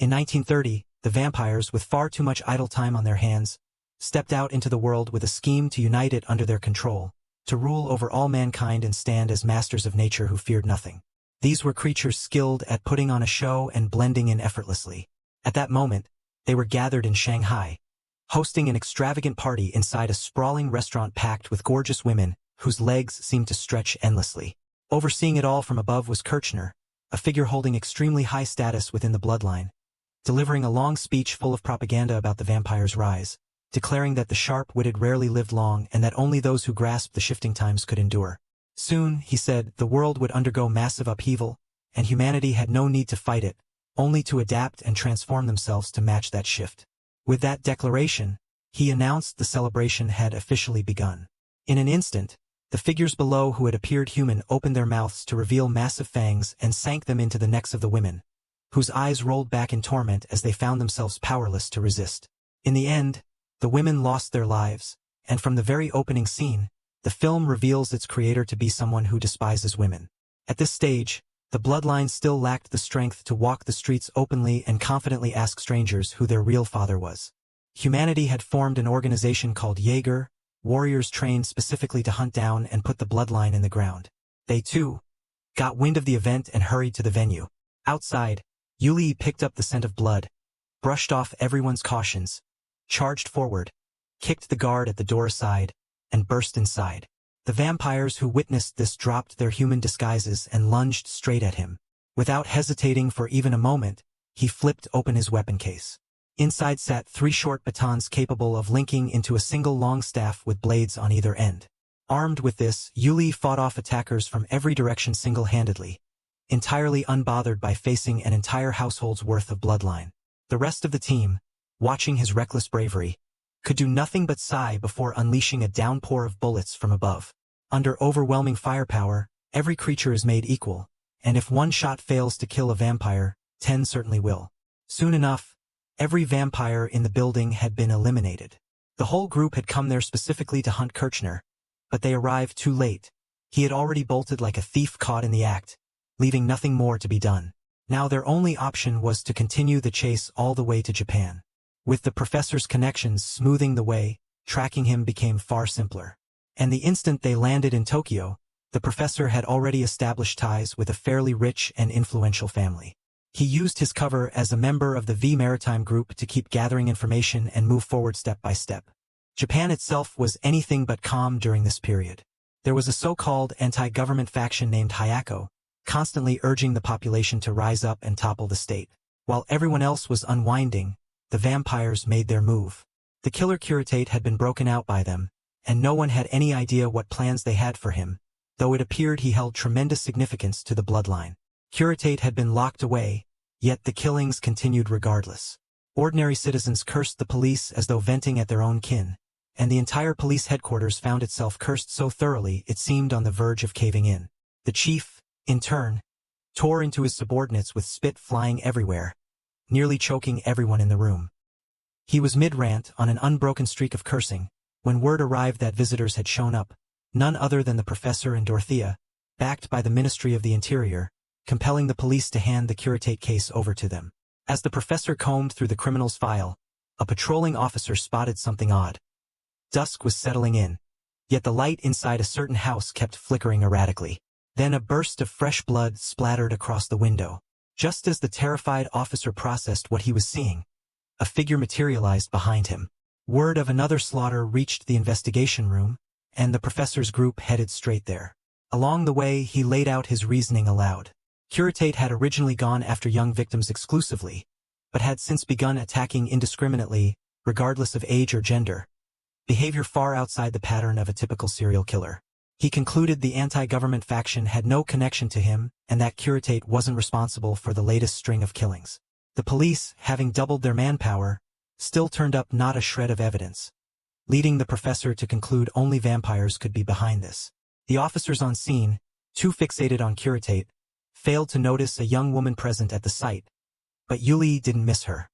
In 1930, the vampires, with far too much idle time on their hands, stepped out into the world with a scheme to unite it under their control, to rule over all mankind and stand as masters of nature who feared nothing. These were creatures skilled at putting on a show and blending in effortlessly. At that moment, they were gathered in Shanghai, hosting an extravagant party inside a sprawling restaurant packed with gorgeous women whose legs seemed to stretch endlessly. Overseeing it all from above was Kirchner, a figure holding extremely high status within the bloodline, delivering a long speech full of propaganda about the vampire's rise, declaring that the sharp-witted rarely lived long and that only those who grasped the shifting times could endure. Soon, he said, the world would undergo massive upheaval, and humanity had no need to fight it, only to adapt and transform themselves to match that shift. With that declaration, he announced the celebration had officially begun. In an instant, the figures below who had appeared human opened their mouths to reveal massive fangs and sank them into the necks of the women, whose eyes rolled back in torment as they found themselves powerless to resist. In the end, the women lost their lives, and from the very opening scene, the film reveals its creator to be someone who despises women. At this stage, the bloodline still lacked the strength to walk the streets openly and confidently ask strangers who their real father was. Humanity had formed an organization called Jaeger, warriors trained specifically to hunt down and put the bloodline in the ground. They, too, got wind of the event and hurried to the venue. Outside, Yulie picked up the scent of blood, brushed off everyone's cautions, charged forward, kicked the guard at the door aside, and burst inside. The vampires who witnessed this dropped their human disguises and lunged straight at him. Without hesitating for even a moment, he flipped open his weapon case. Inside sat 3 short batons capable of linking into a single long staff with blades on either end. Armed with this, Yulie fought off attackers from every direction single-handedly, entirely unbothered by facing an entire household's worth of bloodline. The rest of the team, watching his reckless bravery, could do nothing but sigh before unleashing a downpour of bullets from above. Under overwhelming firepower, every creature is made equal, and if one shot fails to kill a vampire, 10 certainly will. Soon enough, every vampire in the building had been eliminated. The whole group had come there specifically to hunt Kirchner, but they arrived too late. He had already bolted like a thief caught in the act, leaving nothing more to be done. Now their only option was to continue the chase all the way to Japan. With the professor's connections smoothing the way, tracking him became far simpler. And the instant they landed in Tokyo, the professor had already established ties with a fairly rich and influential family. He used his cover as a member of the V Maritime Group to keep gathering information and move forward step by step. Japan itself was anything but calm during this period. There was a so-called anti-government faction named Hayako, constantly urging the population to rise up and topple the state. While everyone else was unwinding, the vampires made their move. The killer curatate had been broken out by them, and no one had any idea what plans they had for him, though it appeared he held tremendous significance to the bloodline. Curatate had been locked away, yet the killings continued regardless. Ordinary citizens cursed the police as though venting at their own kin, and the entire police headquarters found itself cursed so thoroughly it seemed on the verge of caving in. The chief, in turn, tore into his subordinates with spit flying everywhere, nearly choking everyone in the room. He was mid-rant on an unbroken streak of cursing, when word arrived that visitors had shown up, none other than the professor and Dorothea, backed by the Ministry of the Interior, compelling the police to hand the curatate case over to them. As the professor combed through the criminal's file, a patrolling officer spotted something odd. Dusk was settling in, yet the light inside a certain house kept flickering erratically. Then a burst of fresh blood splattered across the window. Just as the terrified officer processed what he was seeing, a figure materialized behind him. Word of another slaughter reached the investigation room, and the professor's group headed straight there. Along the way, he laid out his reasoning aloud. Curatate had originally gone after young victims exclusively, but had since begun attacking indiscriminately, regardless of age or gender, behavior far outside the pattern of a typical serial killer. He concluded the anti-government faction had no connection to him and that curatate wasn't responsible for the latest string of killings. The police, having doubled their manpower, still turned up not a shred of evidence, leading the professor to conclude only vampires could be behind this. The officers on scene, too fixated on curatate, failed to notice a young woman present at the site, but Yulie didn't miss her.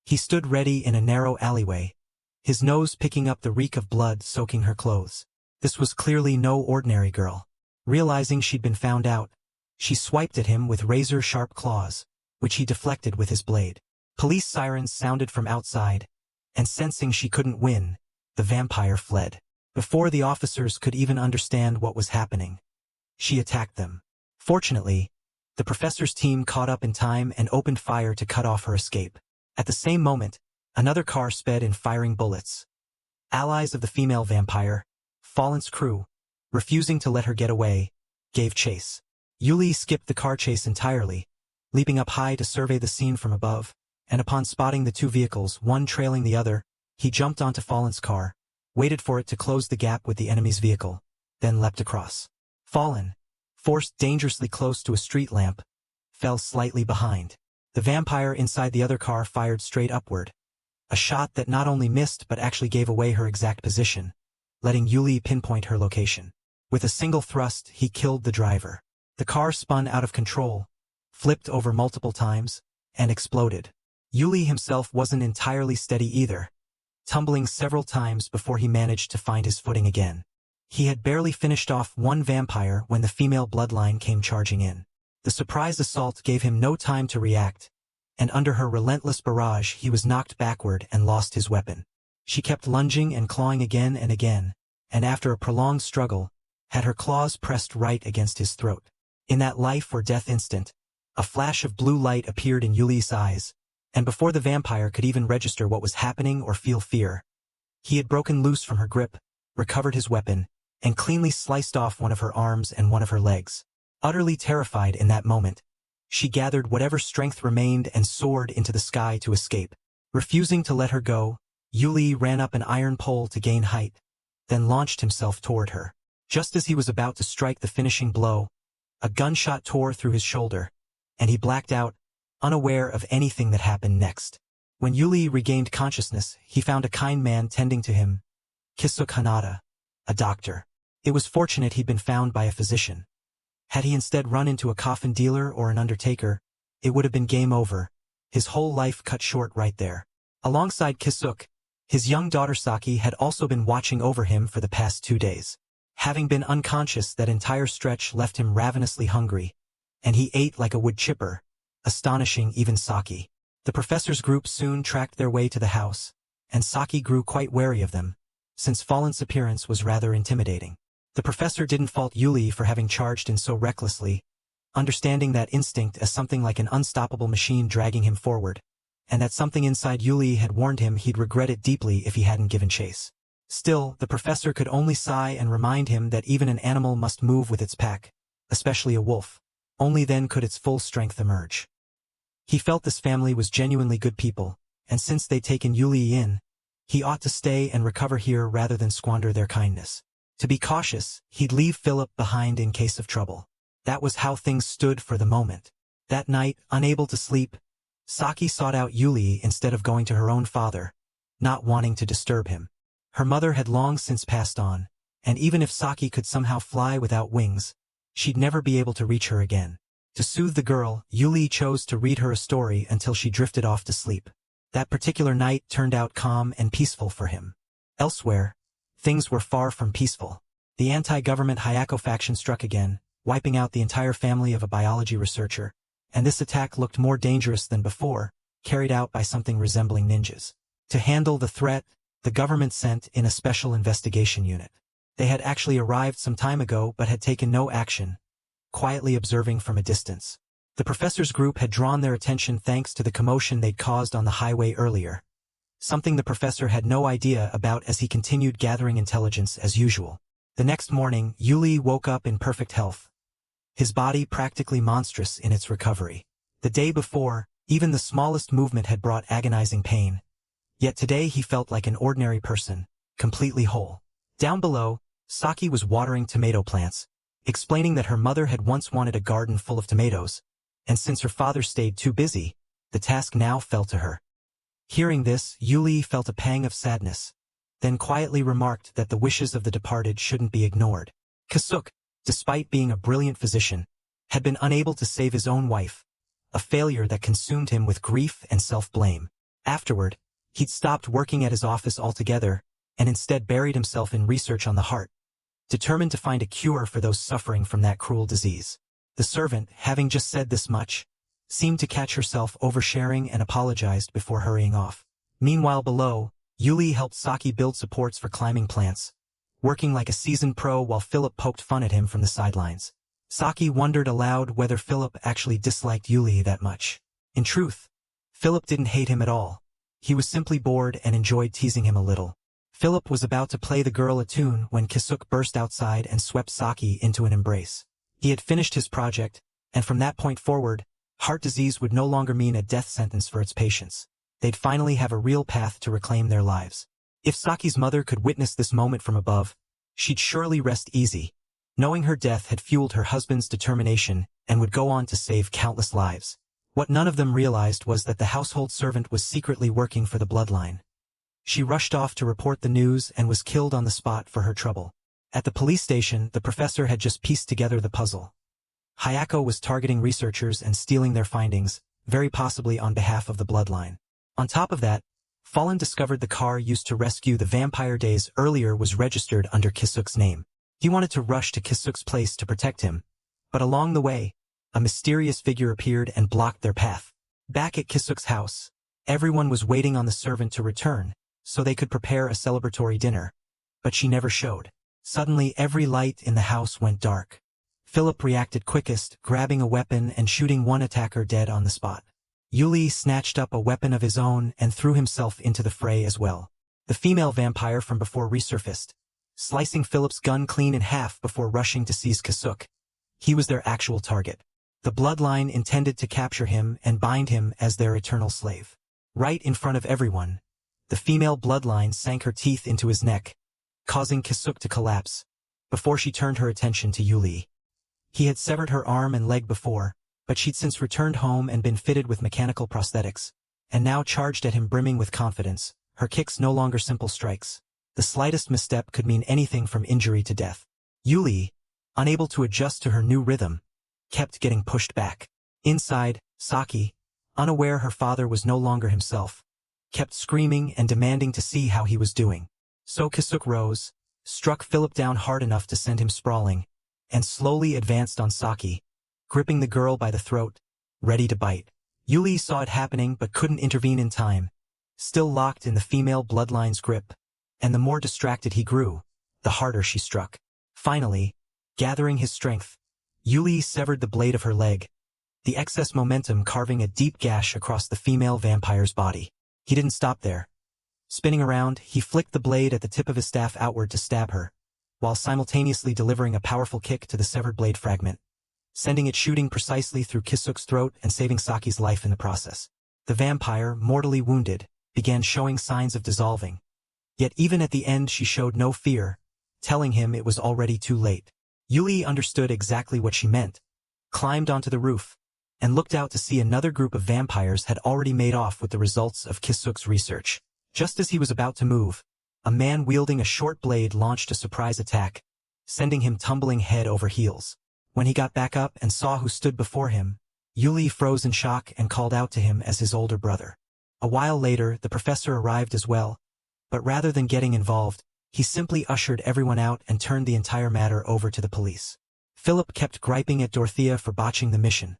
He stood ready in a narrow alleyway, his nose picking up the reek of blood soaking her clothes. This was clearly no ordinary girl. Realizing she'd been found out, she swiped at him with razor-sharp claws, which he deflected with his blade. Police sirens sounded from outside, and sensing she couldn't win, the vampire fled. Before the officers could even understand what was happening, she attacked them. Fortunately, the professor's team caught up in time and opened fire to cut off her escape. At the same moment, another car sped in firing bullets. Allies of the female vampire, Fallen's crew, refusing to let her get away, gave chase. Yulie skipped the car chase entirely, leaping up high to survey the scene from above, and upon spotting the two vehicles, one trailing the other, he jumped onto Fallen's car, waited for it to close the gap with the enemy's vehicle, then leapt across. Fallen, forced dangerously close to a street lamp, fell slightly behind. The vampire inside the other car fired straight upward, a shot that not only missed but actually gave away her exact position, letting Yulie pinpoint her location. With a single thrust, he killed the driver. The car spun out of control, flipped over multiple times, and exploded. Yulie himself wasn't entirely steady either, tumbling several times before he managed to find his footing again. He had barely finished off one vampire when the female bloodline came charging in. The surprise assault gave him no time to react, and under her relentless barrage he was knocked backward and lost his weapon. She kept lunging and clawing again and again, and after a prolonged struggle, had her claws pressed right against his throat. In that life-or-death instant, a flash of blue light appeared in Yulie's eyes, and before the vampire could even register what was happening or feel fear, he had broken loose from her grip, recovered his weapon, and cleanly sliced off one of her arms and one of her legs. Utterly terrified in that moment, she gathered whatever strength remained and soared into the sky to escape. Refusing to let her go, Yulie ran up an iron pole to gain height, then launched himself toward her. Just as he was about to strike the finishing blow, a gunshot tore through his shoulder, and he blacked out, unaware of anything that happened next. When Yulie regained consciousness, he found a kind man tending to him, Kisuk Hanada, a doctor. It was fortunate he'd been found by a physician. Had he instead run into a coffin dealer or an undertaker, it would have been game over, his whole life cut short right there. Alongside Kisuk, his young daughter Saki had also been watching over him for the past 2 days. Having been unconscious, that entire stretch left him ravenously hungry, and he ate like a wood chipper, astonishing even Saki. The professor's group soon tracked their way to the house, and Saki grew quite wary of them, since Fallen's appearance was rather intimidating. The professor didn't fault Yulie for having charged in so recklessly, understanding that instinct as something like an unstoppable machine dragging him forward, and that something inside Yulie had warned him he'd regret it deeply if he hadn't given chase. Still, the professor could only sigh and remind him that even an animal must move with its pack, especially a wolf. Only then could its full strength emerge. He felt this family was genuinely good people, and since they'd taken Yulie in, he ought to stay and recover here rather than squander their kindness. To be cautious, he'd leave Philip behind in case of trouble. That was how things stood for the moment. That night, unable to sleep, Saki sought out Yulie instead of going to her own father, not wanting to disturb him. Her mother had long since passed on, and even if Saki could somehow fly without wings, she'd never be able to reach her again. To soothe the girl, Yulie chose to read her a story until she drifted off to sleep. That particular night turned out calm and peaceful for him. Elsewhere, things were far from peaceful. The anti-government Hayako faction struck again, wiping out the entire family of a biology researcher, and this attack looked more dangerous than before, carried out by something resembling ninjas. To handle the threat, the government sent in a special investigation unit. They had actually arrived some time ago but had taken no action, quietly observing from a distance. The professor's group had drawn their attention thanks to the commotion they'd caused on the highway earlier, something the professor had no idea about as he continued gathering intelligence as usual. The next morning, Yulie woke up in perfect health, his body practically monstrous in its recovery. The day before, even the smallest movement had brought agonizing pain, yet today he felt like an ordinary person, completely whole. Down below, Saki was watering tomato plants, explaining that her mother had once wanted a garden full of tomatoes, and since her father stayed too busy, the task now fell to her. Hearing this, Yulie felt a pang of sadness, then quietly remarked that the wishes of the departed shouldn't be ignored. Kisuk, despite being a brilliant physician, had been unable to save his own wife, a failure that consumed him with grief and self-blame. Afterward, he'd stopped working at his office altogether, and instead buried himself in research on the heart, determined to find a cure for those suffering from that cruel disease. The servant, having just said this much, seemed to catch herself oversharing and apologized before hurrying off. Meanwhile below, Yulie helped Saki build supports for climbing plants, working like a seasoned pro while Philip poked fun at him from the sidelines. Saki wondered aloud whether Philip actually disliked Yulie that much. In truth, Philip didn't hate him at all. He was simply bored and enjoyed teasing him a little. Philip was about to play the girl a tune when Kisuk burst outside and swept Saki into an embrace. He had finished his project, and from that point forward, heart disease would no longer mean a death sentence for its patients. They'd finally have a real path to reclaim their lives. If Saki's mother could witness this moment from above, she'd surely rest easy, knowing her death had fueled her husband's determination and would go on to save countless lives. What none of them realized was that the household servant was secretly working for the bloodline. She rushed off to report the news and was killed on the spot for her trouble. At the police station, the professor had just pieced together the puzzle. Hayako was targeting researchers and stealing their findings, very possibly on behalf of the bloodline. On top of that, Fallen discovered the car used to rescue the vampire days earlier was registered under Kisuk's name. He wanted to rush to Kisuk's place to protect him, but along the way, a mysterious figure appeared and blocked their path. Back at Kisuk's house, everyone was waiting on the servant to return, so they could prepare a celebratory dinner. But she never showed. Suddenly every light in the house went dark. Philip reacted quickest, grabbing a weapon and shooting one attacker dead on the spot. Yulie snatched up a weapon of his own and threw himself into the fray as well. The female vampire from before resurfaced, slicing Philip's gun clean in half before rushing to seize Kisuk. He was their actual target. The bloodline intended to capture him and bind him as their eternal slave. Right in front of everyone, the female bloodline sank her teeth into his neck, causing Kisuk to collapse, before she turned her attention to Yulie. He had severed her arm and leg before, but she'd since returned home and been fitted with mechanical prosthetics, and now charged at him brimming with confidence, her kicks no longer simple strikes. The slightest misstep could mean anything from injury to death. Yulie, unable to adjust to her new rhythm, kept getting pushed back. Inside, Saki, unaware her father was no longer himself, kept screaming and demanding to see how he was doing. So Kisuk rose, struck Philip down hard enough to send him sprawling, and slowly advanced on Saki, gripping the girl by the throat, ready to bite. Yulie saw it happening but couldn't intervene in time, still locked in the female bloodline's grip, and the more distracted he grew, the harder she struck. Finally, gathering his strength, Yulie severed the blade of her leg, the excess momentum carving a deep gash across the female vampire's body. He didn't stop there. Spinning around, he flicked the blade at the tip of his staff outward to stab her, while simultaneously delivering a powerful kick to the severed blade fragment, sending it shooting precisely through Kisuk's throat and saving Saki's life in the process. The vampire, mortally wounded, began showing signs of dissolving. Yet even at the end she showed no fear, telling him it was already too late. Yulie understood exactly what she meant, climbed onto the roof, and looked out to see another group of vampires had already made off with the results of Kisuk's research. Just as he was about to move, a man wielding a short blade launched a surprise attack, sending him tumbling head over heels. When he got back up and saw who stood before him, Yulie froze in shock and called out to him as his older brother. A while later, the professor arrived as well, but rather than getting involved, he simply ushered everyone out and turned the entire matter over to the police. Philip kept griping at Dorothea for botching the mission,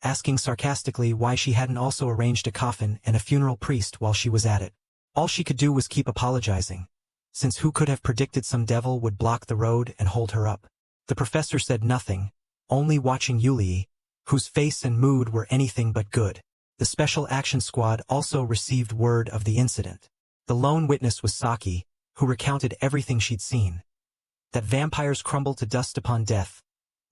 asking sarcastically why she hadn't also arranged a coffin and a funeral priest while she was at it. All she could do was keep apologizing, since who could have predicted some devil would block the road and hold her up. The professor said nothing, only watching Yulie, whose face and mood were anything but good. The Special Action Squad also received word of the incident. The lone witness was Saki, who recounted everything she'd seen. That vampires crumble to dust upon death,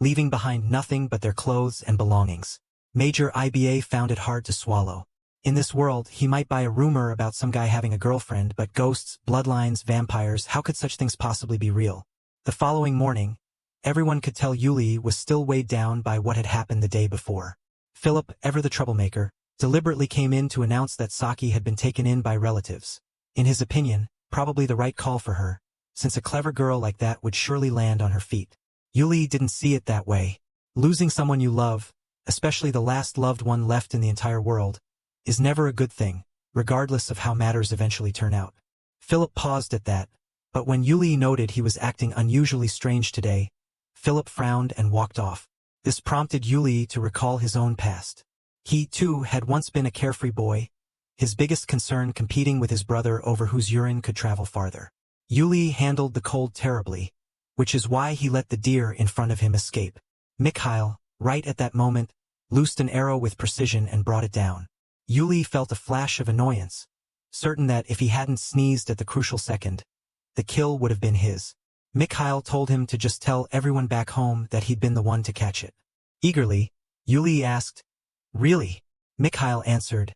leaving behind nothing but their clothes and belongings. Major IBA found it hard to swallow. In this world, he might buy a rumor about some guy having a girlfriend, but ghosts, bloodlines, vampires, how could such things possibly be real? The following morning, everyone could tell Yulie was still weighed down by what had happened the day before. Philip, ever the troublemaker, deliberately came in to announce that Saki had been taken in by relatives. In his opinion, probably the right call for her, since a clever girl like that would surely land on her feet. Yulie didn't see it that way. Losing someone you love, especially the last loved one left in the entire world, is never a good thing, regardless of how matters eventually turn out. Philip paused at that, but when Yulie noted he was acting unusually strange today, Philip frowned and walked off. This prompted Yulie to recall his own past. He, too, had once been a carefree boy, his biggest concern competing with his brother over whose urine could travel farther. Yulie handled the cold terribly, which is why he let the deer in front of him escape. Mikhail, right at that moment, loosed an arrow with precision and brought it down. Yulie felt a flash of annoyance, certain that if he hadn't sneezed at the crucial second, the kill would have been his. Mikhail told him to just tell everyone back home that he'd been the one to catch it. Eagerly, Yulie asked, "Really?" Mikhail answered,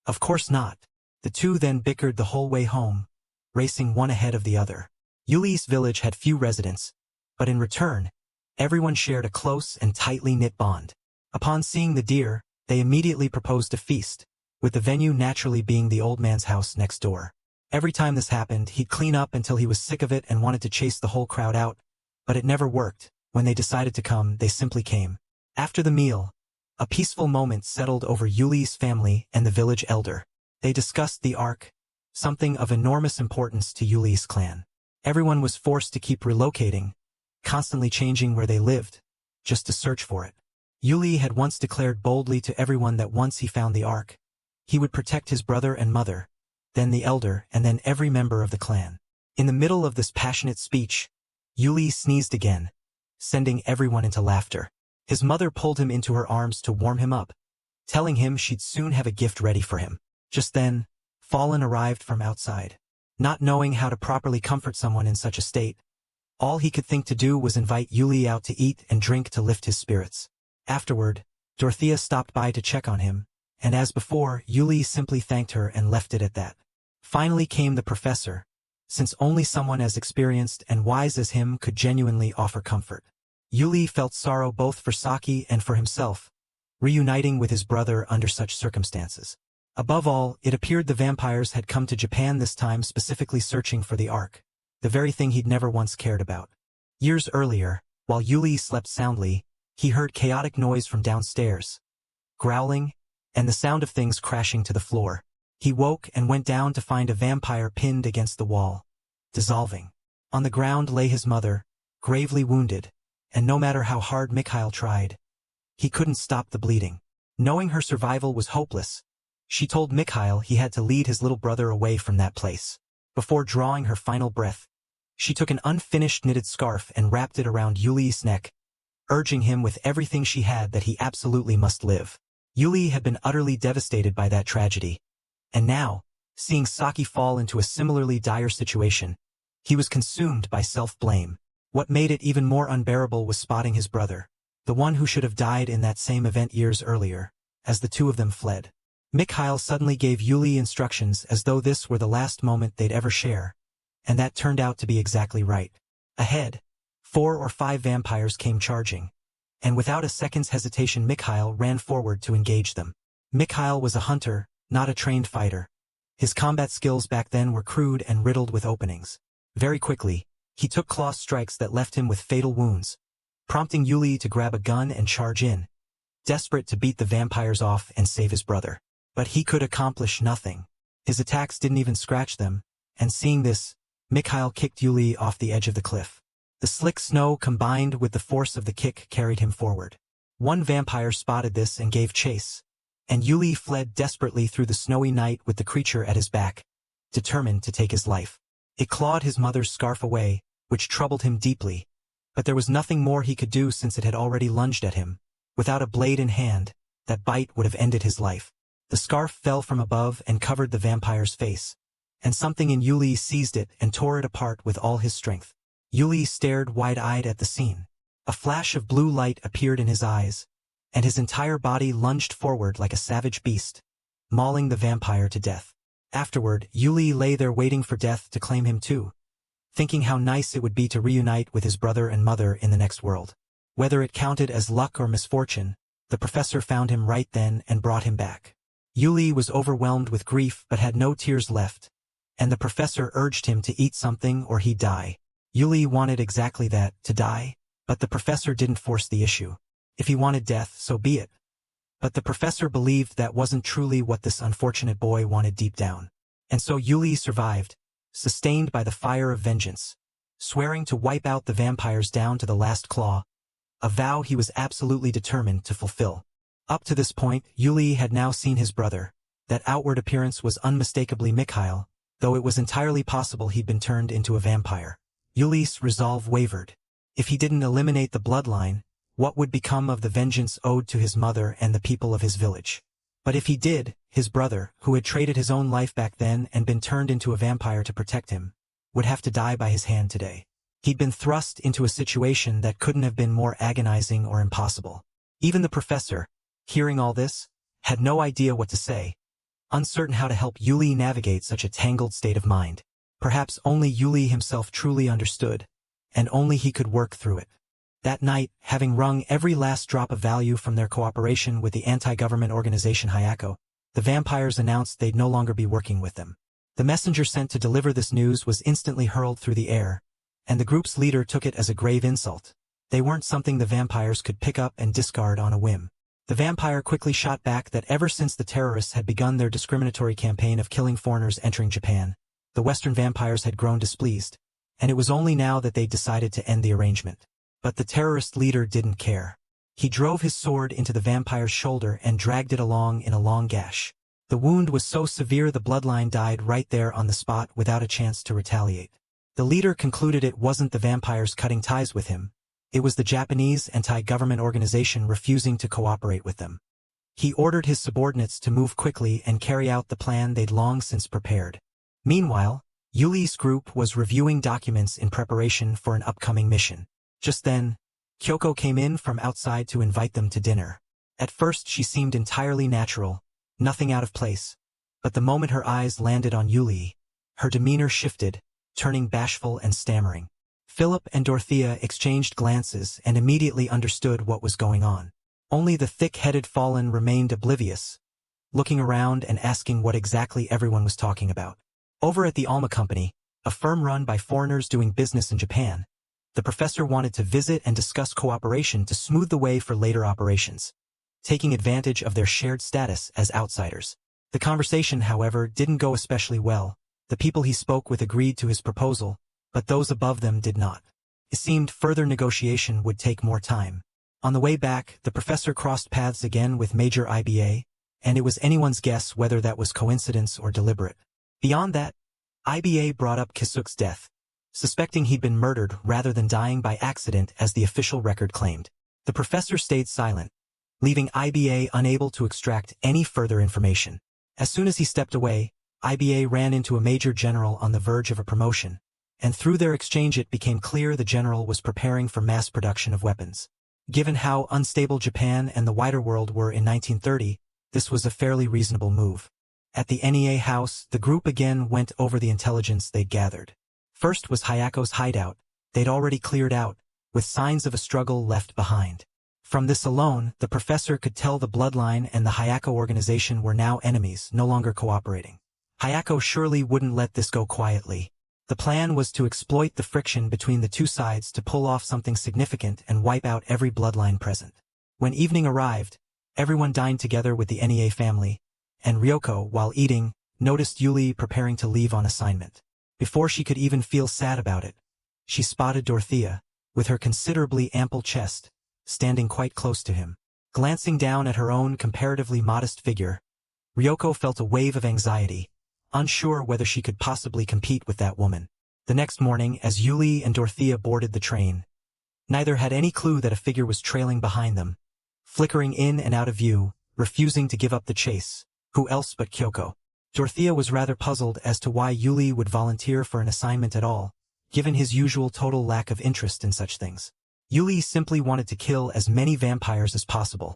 "Of course not." The two then bickered the whole way home, racing one ahead of the other. Yulie's village had few residents, but in return, everyone shared a close and tightly knit bond. Upon seeing the deer, they immediately proposed a feast, with the venue naturally being the old man's house next door. Every time this happened, he'd clean up until he was sick of it and wanted to chase the whole crowd out, but it never worked. When they decided to come, they simply came. After the meal, a peaceful moment settled over Yulie's family and the village elder. They discussed the Ark, something of enormous importance to Yulie's clan. Everyone was forced to keep relocating, constantly changing where they lived, just to search for it. Yulie had once declared boldly to everyone that once he found the Ark, he would protect his brother and mother, then the elder, and then every member of the clan. In the middle of this passionate speech, Yulie sneezed again, sending everyone into laughter. His mother pulled him into her arms to warm him up, telling him she'd soon have a gift ready for him. Just then, Fallen arrived from outside. Not knowing how to properly comfort someone in such a state, all he could think to do was invite Yulie out to eat and drink to lift his spirits. Afterward, Dorothea stopped by to check on him, and as before, Yulie simply thanked her and left it at that. Finally came the professor, since only someone as experienced and wise as him could genuinely offer comfort. Yulie felt sorrow both for Saki and for himself, reuniting with his brother under such circumstances. Above all, it appeared the vampires had come to Japan this time specifically searching for the Ark, the very thing he'd never once cared about. Years earlier, while Yulie slept soundly, he heard chaotic noise from downstairs, growling, and the sound of things crashing to the floor. He woke and went down to find a vampire pinned against the wall, dissolving. On the ground lay his mother, gravely wounded, and no matter how hard Mikhail tried, he couldn't stop the bleeding. Knowing her survival was hopeless, she told Mikhail he had to lead his little brother away from that place. Before drawing her final breath, she took an unfinished knitted scarf and wrapped it around Yulie's neck, urging him with everything she had that he absolutely must live. Yulie had been utterly devastated by that tragedy, and now, seeing Saki fall into a similarly dire situation, he was consumed by self-blame. What made it even more unbearable was spotting his brother, the one who should have died in that same event years earlier, as the two of them fled. Mikhail suddenly gave Yulie instructions as though this were the last moment they'd ever share, and that turned out to be exactly right. Ahead, 4 or 5 vampires came charging, and without a second's hesitation Mikhail ran forward to engage them. Mikhail was a hunter, not a trained fighter. His combat skills back then were crude and riddled with openings. Very quickly, he took claw strikes that left him with fatal wounds, prompting Yulie to grab a gun and charge in, desperate to beat the vampires off and save his brother. But he could accomplish nothing. His attacks didn't even scratch them, and seeing this, Mikhail kicked Yulie off the edge of the cliff. The slick snow combined with the force of the kick carried him forward. One vampire spotted this and gave chase, and Yulie fled desperately through the snowy night with the creature at his back, determined to take his life. It clawed his mother's scarf away, which troubled him deeply, but there was nothing more he could do since it had already lunged at him. Without a blade in hand, that bite would have ended his life. The scarf fell from above and covered the vampire's face, and something in Yulie seized it and tore it apart with all his strength. Yulie stared wide-eyed at the scene. A flash of blue light appeared in his eyes, and his entire body lunged forward like a savage beast, mauling the vampire to death. Afterward, Yulie lay there waiting for death to claim him too, thinking how nice it would be to reunite with his brother and mother in the next world. Whether it counted as luck or misfortune, the professor found him right then and brought him back. Yulie was overwhelmed with grief but had no tears left, and the professor urged him to eat something or he'd die. Yulie wanted exactly that, to die, but the professor didn't force the issue. If he wanted death, so be it. But the professor believed that wasn't truly what this unfortunate boy wanted deep down. And so Yulie survived, sustained by the fire of vengeance, swearing to wipe out the vampires down to the last claw, a vow he was absolutely determined to fulfill. Up to this point, Yulie had now seen his brother. That outward appearance was unmistakably Mikhail, though it was entirely possible he'd been turned into a vampire. Yulie's resolve wavered. If he didn't eliminate the bloodline, what would become of the vengeance owed to his mother and the people of his village? But if he did, his brother, who had traded his own life back then and been turned into a vampire to protect him, would have to die by his hand today. He'd been thrust into a situation that couldn't have been more agonizing or impossible. Even the professor, hearing all this, had no idea what to say, uncertain how to help Yulie navigate such a tangled state of mind. Perhaps only Yulie himself truly understood, and only he could work through it. That night, having wrung every last drop of value from their cooperation with the anti-government organization Hyako, the vampires announced they'd no longer be working with them. The messenger sent to deliver this news was instantly hurled through the air, and the group's leader took it as a grave insult. They weren't something the vampires could pick up and discard on a whim. The vampire quickly shot back that ever since the terrorists had begun their discriminatory campaign of killing foreigners entering Japan, the Western vampires had grown displeased, and it was only now that they decided to end the arrangement. But the terrorist leader didn't care. He drove his sword into the vampire's shoulder and dragged it along in a long gash. The wound was so severe the bloodline died right there on the spot without a chance to retaliate. The leader concluded it wasn't the vampires cutting ties with him. It was the Japanese anti-government organization refusing to cooperate with them. He ordered his subordinates to move quickly and carry out the plan they'd long since prepared. Meanwhile, Yulie's group was reviewing documents in preparation for an upcoming mission. Just then, Kyoko came in from outside to invite them to dinner. At first she seemed entirely natural, nothing out of place. But the moment her eyes landed on Yulie, her demeanor shifted, turning bashful and stammering. Philip and Dorothea exchanged glances and immediately understood what was going on. Only the thick-headed Fallen remained oblivious, looking around and asking what exactly everyone was talking about. Over at the Alma Company, a firm run by foreigners doing business in Japan, the professor wanted to visit and discuss cooperation to smooth the way for later operations, taking advantage of their shared status as outsiders. The conversation, however, didn't go especially well. The people he spoke with agreed to his proposal, but those above them did not. It seemed further negotiation would take more time. On the way back, the professor crossed paths again with Major IBA, and it was anyone's guess whether that was coincidence or deliberate. Beyond that, IBA brought up Kisuk's death, suspecting he'd been murdered rather than dying by accident as the official record claimed. The professor stayed silent, leaving IBA unable to extract any further information. As soon as he stepped away, IBA ran into a major general on the verge of a promotion, and through their exchange it became clear the general was preparing for mass production of weapons. Given how unstable Japan and the wider world were in 1930, this was a fairly reasonable move. At the NEA house, the group again went over the intelligence they'd gathered. First was Hayako's hideout. They'd already cleared out, with signs of a struggle left behind. From this alone, the professor could tell the bloodline and the Hayako organization were now enemies, no longer cooperating. Hayako surely wouldn't let this go quietly. The plan was to exploit the friction between the two sides to pull off something significant and wipe out every bloodline present. When evening arrived, everyone dined together with the NEA family, and Ryoko, while eating, noticed Yulie preparing to leave on assignment. Before she could even feel sad about it, she spotted Dorothea, with her considerably ample chest, standing quite close to him. Glancing down at her own comparatively modest figure, Ryoko felt a wave of anxiety, unsure whether she could possibly compete with that woman. The next morning, as Yulie and Dorothea boarded the train, neither had any clue that a figure was trailing behind them, flickering in and out of view, refusing to give up the chase. Who else but Kyoko? Dorothea was rather puzzled as to why Yulie would volunteer for an assignment at all, given his usual total lack of interest in such things. Yulie simply wanted to kill as many vampires as possible.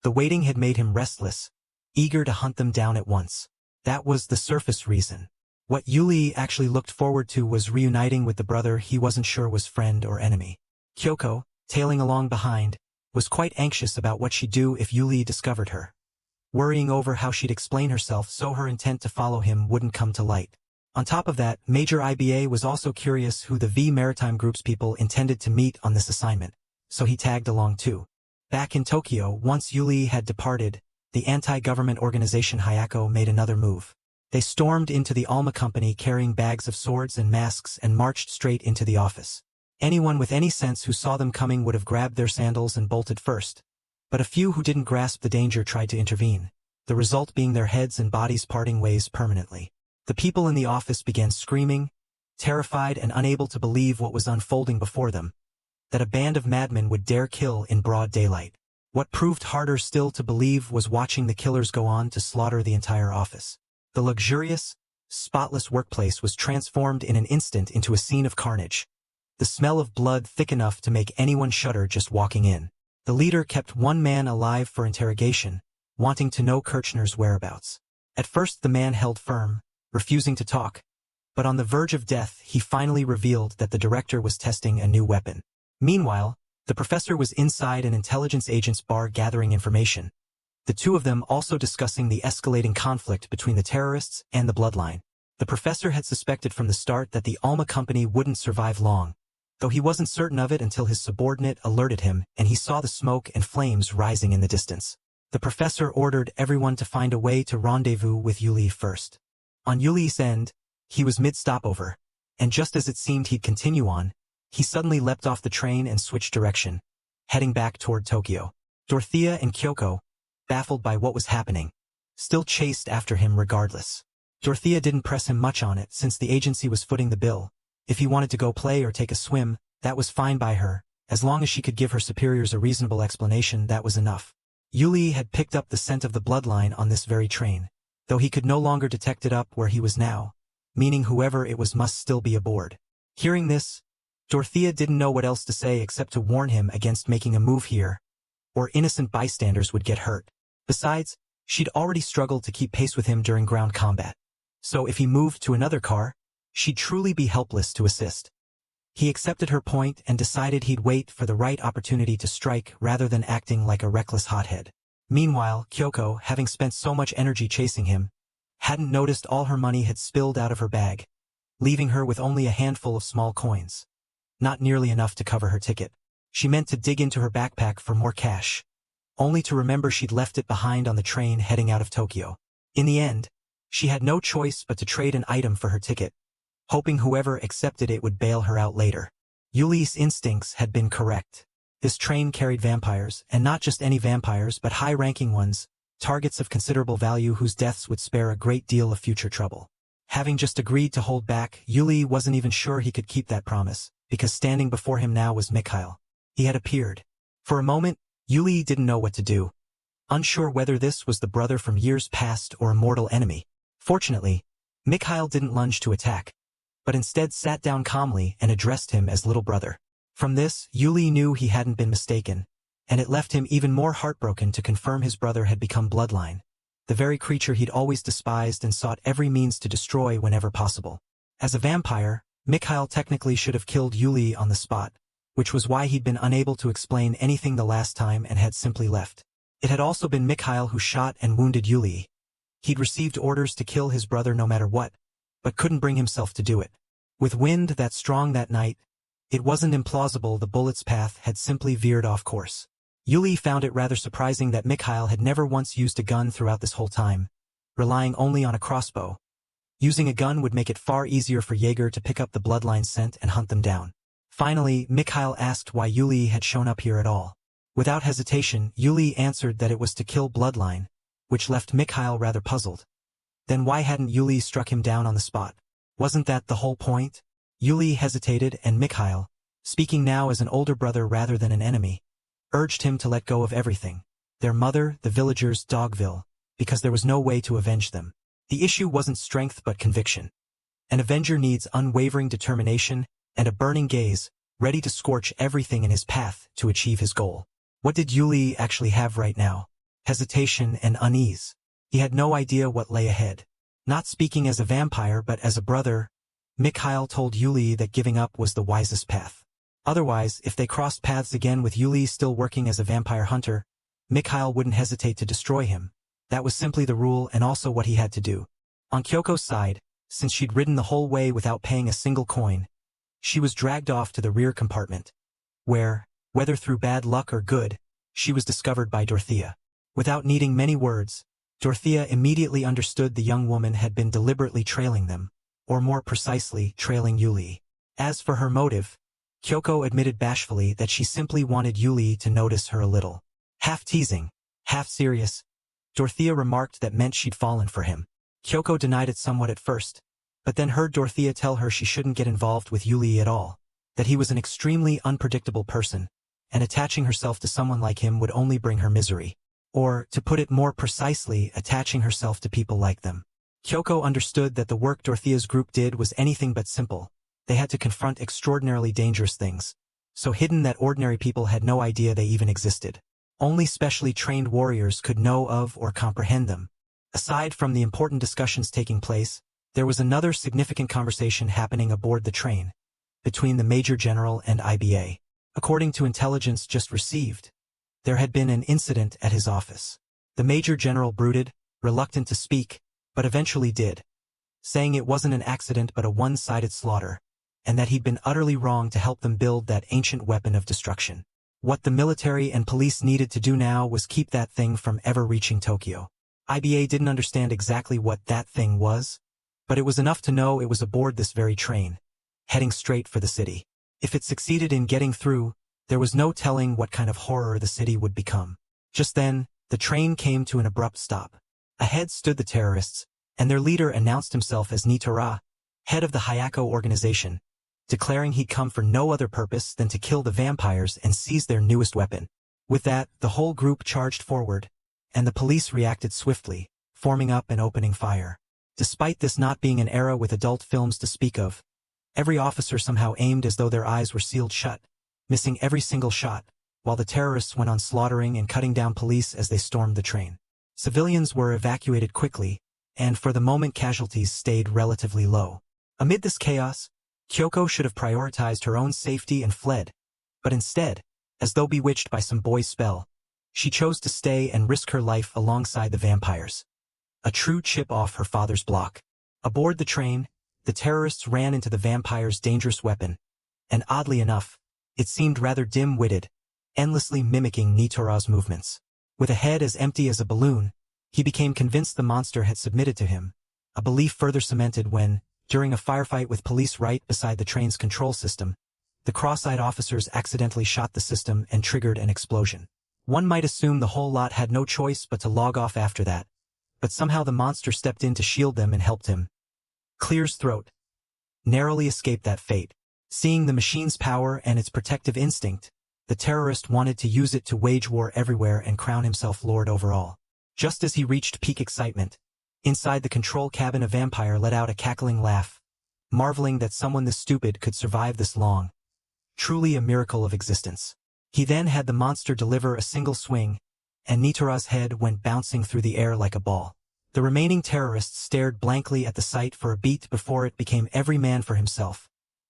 The waiting had made him restless, eager to hunt them down at once. That was the surface reason. What Yulie actually looked forward to was reuniting with the brother he wasn't sure was friend or enemy. Kyoko, tailing along behind, was quite anxious about what she'd do if Yulie discovered her, worrying over how she'd explain herself so her intent to follow him wouldn't come to light. On top of that, Major IBA was also curious who the V Maritime Group's people intended to meet on this assignment, so he tagged along too. Back in Tokyo, once Yulie had departed, the anti-government organization Hayako made another move. They stormed into the Alma Company carrying bags of swords and masks and marched straight into the office. Anyone with any sense who saw them coming would have grabbed their sandals and bolted first, But a few who didn't grasp the danger tried to intervene, the result being their heads and bodies parting ways permanently. The people in the office began screaming, terrified and unable to believe what was unfolding before them, that a band of madmen would dare kill in broad daylight. What proved harder still to believe was watching the killers go on to slaughter the entire office. The luxurious, spotless workplace was transformed in an instant into a scene of carnage. The smell of blood thick enough to make anyone shudder just walking in. The leader kept one man alive for interrogation, wanting to know Kirchner's whereabouts. At first the man held firm, refusing to talk, but on the verge of death he finally revealed that the director was testing a new weapon. Meanwhile, the professor was inside an intelligence agent's bar gathering information, the two of them also discussing the escalating conflict between the terrorists and the bloodline. The professor had suspected from the start that the Alma company wouldn't survive long, though he wasn't certain of it until his subordinate alerted him and he saw the smoke and flames rising in the distance. The professor ordered everyone to find a way to rendezvous with Yulie first. On Yulie's end, he was mid-stopover, and just as it seemed he'd continue on, he suddenly leapt off the train and switched direction, heading back toward Tokyo. Dorothea and Kyoko, baffled by what was happening, still chased after him regardless. Dorothea didn't press him much on it since the agency was footing the bill. If he wanted to go play or take a swim, that was fine by her. As long as she could give her superiors a reasonable explanation, that was enough. Yulie had picked up the scent of the bloodline on this very train, though he could no longer detect it up where he was now, meaning whoever it was must still be aboard. Hearing this, Dorothea didn't know what else to say except to warn him against making a move here, or innocent bystanders would get hurt. Besides, she'd already struggled to keep pace with him during ground combat, so if he moved to another car, she'd truly be helpless to assist. He accepted her point and decided he'd wait for the right opportunity to strike rather than acting like a reckless hothead. Meanwhile, Kyoko, having spent so much energy chasing him, hadn't noticed all her money had spilled out of her bag, leaving her with only a handful of small coins. Not nearly enough to cover her ticket. She meant to dig into her backpack for more cash, only to remember she'd left it behind on the train heading out of Tokyo. In the end, she had no choice but to trade an item for her ticket, hoping whoever accepted it would bail her out later. Yulie's instincts had been correct. This train carried vampires, and not just any vampires but high-ranking ones, targets of considerable value whose deaths would spare a great deal of future trouble. Having just agreed to hold back, Yulie wasn't even sure he could keep that promise, because standing before him now was Mikhail. He had appeared. For a moment, Yulie didn't know what to do, unsure whether this was the brother from years past or a mortal enemy. Fortunately, Mikhail didn't lunge to attack, but instead sat down calmly and addressed him as little brother. From this, Yulie knew he hadn't been mistaken, and it left him even more heartbroken to confirm his brother had become bloodline, the very creature he'd always despised and sought every means to destroy whenever possible. As a vampire, Mikhail technically should have killed Yulie on the spot, which was why he'd been unable to explain anything the last time and had simply left. It had also been Mikhail who shot and wounded Yulie. He'd received orders to kill his brother no matter what, but couldn't bring himself to do it. With wind that strong that night, it wasn't implausible the bullet's path had simply veered off course. Yulie found it rather surprising that Mikhail had never once used a gun throughout this whole time, relying only on a crossbow. Using a gun would make it far easier for Jaeger to pick up the bloodline scent and hunt them down. Finally, Mikhail asked why Yulie had shown up here at all. Without hesitation, Yulie answered that it was to kill bloodline, which left Mikhail rather puzzled. Then why hadn't Yulie struck him down on the spot? Wasn't that the whole point? Yulie hesitated, and Mikhail, speaking now as an older brother rather than an enemy, urged him to let go of everything. Their mother, the villagers, Dogville, because there was no way to avenge them. The issue wasn't strength but conviction. An avenger needs unwavering determination and a burning gaze, ready to scorch everything in his path to achieve his goal. What did Yulie actually have right now? Hesitation and unease. He had no idea what lay ahead. Not speaking as a vampire but as a brother, Mikhail told Yulie that giving up was the wisest path. Otherwise, if they crossed paths again with Yulie still working as a vampire hunter, Mikhail wouldn't hesitate to destroy him. That was simply the rule and also what he had to do. On Kyoko's side, since she'd ridden the whole way without paying a single coin, she was dragged off to the rear compartment, where, whether through bad luck or good, she was discovered by Dorothea. Without needing many words, Dorothea immediately understood the young woman had been deliberately trailing them, or more precisely, trailing Yulie. As for her motive, Kyoko admitted bashfully that she simply wanted Yulie to notice her a little. Half teasing, half serious, Dorothea remarked that meant she'd fallen for him. Kyoko denied it somewhat at first, but then heard Dorothea tell her she shouldn't get involved with Yulie at all, that he was an extremely unpredictable person, and attaching herself to someone like him would only bring her misery. Or, to put it more precisely, attaching herself to people like them. Kyoko understood that the work Dorothea's group did was anything but simple. They had to confront extraordinarily dangerous things, so hidden that ordinary people had no idea they even existed. Only specially trained warriors could know of or comprehend them. Aside from the important discussions taking place, there was another significant conversation happening aboard the train, between the Major General and IBA. According to intelligence just received, there had been an incident at his office. The Major General brooded, reluctant to speak, but eventually did, saying it wasn't an accident but a one-sided slaughter, and that he'd been utterly wrong to help them build that ancient weapon of destruction. What the military and police needed to do now was keep that thing from ever reaching Tokyo. IBA didn't understand exactly what that thing was, but it was enough to know it was aboard this very train, heading straight for the city. If it succeeded in getting through, there was no telling what kind of horror the city would become. Just then, the train came to an abrupt stop. Ahead stood the terrorists, and their leader announced himself as Nitora, head of the Hayako organization, declaring he'd come for no other purpose than to kill the vampires and seize their newest weapon. With that, the whole group charged forward, and the police reacted swiftly, forming up and opening fire. Despite this not being an era with adult films to speak of, every officer somehow aimed as though their eyes were sealed shut, missing every single shot, while the terrorists went on slaughtering and cutting down police as they stormed the train. Civilians were evacuated quickly, and for the moment casualties stayed relatively low. Amid this chaos, Kyoko should have prioritized her own safety and fled, but instead, as though bewitched by some boy's spell, she chose to stay and risk her life alongside the vampires. A true chip off her father's block. Aboard the train, the terrorists ran into the vampire's dangerous weapon, and oddly enough, it seemed rather dim-witted, endlessly mimicking Nitora's movements. With a head as empty as a balloon, he became convinced the monster had submitted to him, a belief further cemented when, during a firefight with police right beside the train's control system, the cross-eyed officers accidentally shot the system and triggered an explosion. One might assume the whole lot had no choice but to log off after that, but somehow the monster stepped in to shield them and helped him. Clear's throat. Narrowly escaped that fate. Seeing the machine's power and its protective instinct, the terrorist wanted to use it to wage war everywhere and crown himself lord over all. Just as he reached peak excitement, inside the control cabin a vampire let out a cackling laugh, marveling that someone this stupid could survive this long. Truly a miracle of existence. He then had the monster deliver a single swing, and Nitora's head went bouncing through the air like a ball. The remaining terrorists stared blankly at the sight for a beat before it became every man for himself,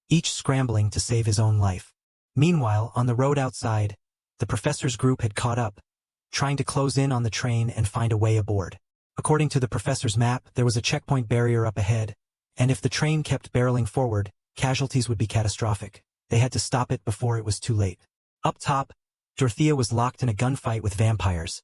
each scrambling to save his own life. Meanwhile, on the road outside, the professor's group had caught up, trying to close in on the train and find a way aboard. According to the professor's map, there was a checkpoint barrier up ahead, and if the train kept barreling forward, casualties would be catastrophic. They had to stop it before it was too late. Up top, Dorothea was locked in a gunfight with vampires,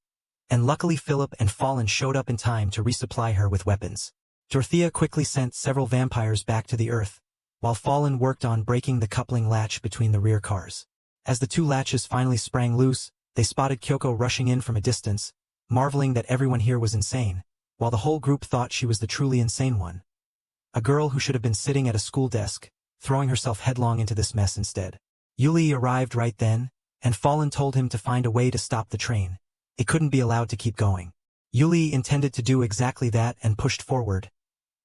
and luckily Philip and Fallen showed up in time to resupply her with weapons. Dorothea quickly sent several vampires back to the earth, while Fallen worked on breaking the coupling latch between the rear cars. As the two latches finally sprang loose, they spotted Kyoko rushing in from a distance, marveling that everyone here was insane, while the whole group thought she was the truly insane one. A girl who should have been sitting at a school desk, throwing herself headlong into this mess instead. Yulie arrived right then, and Fallen told him to find a way to stop the train. It couldn't be allowed to keep going. Yulie intended to do exactly that and pushed forward,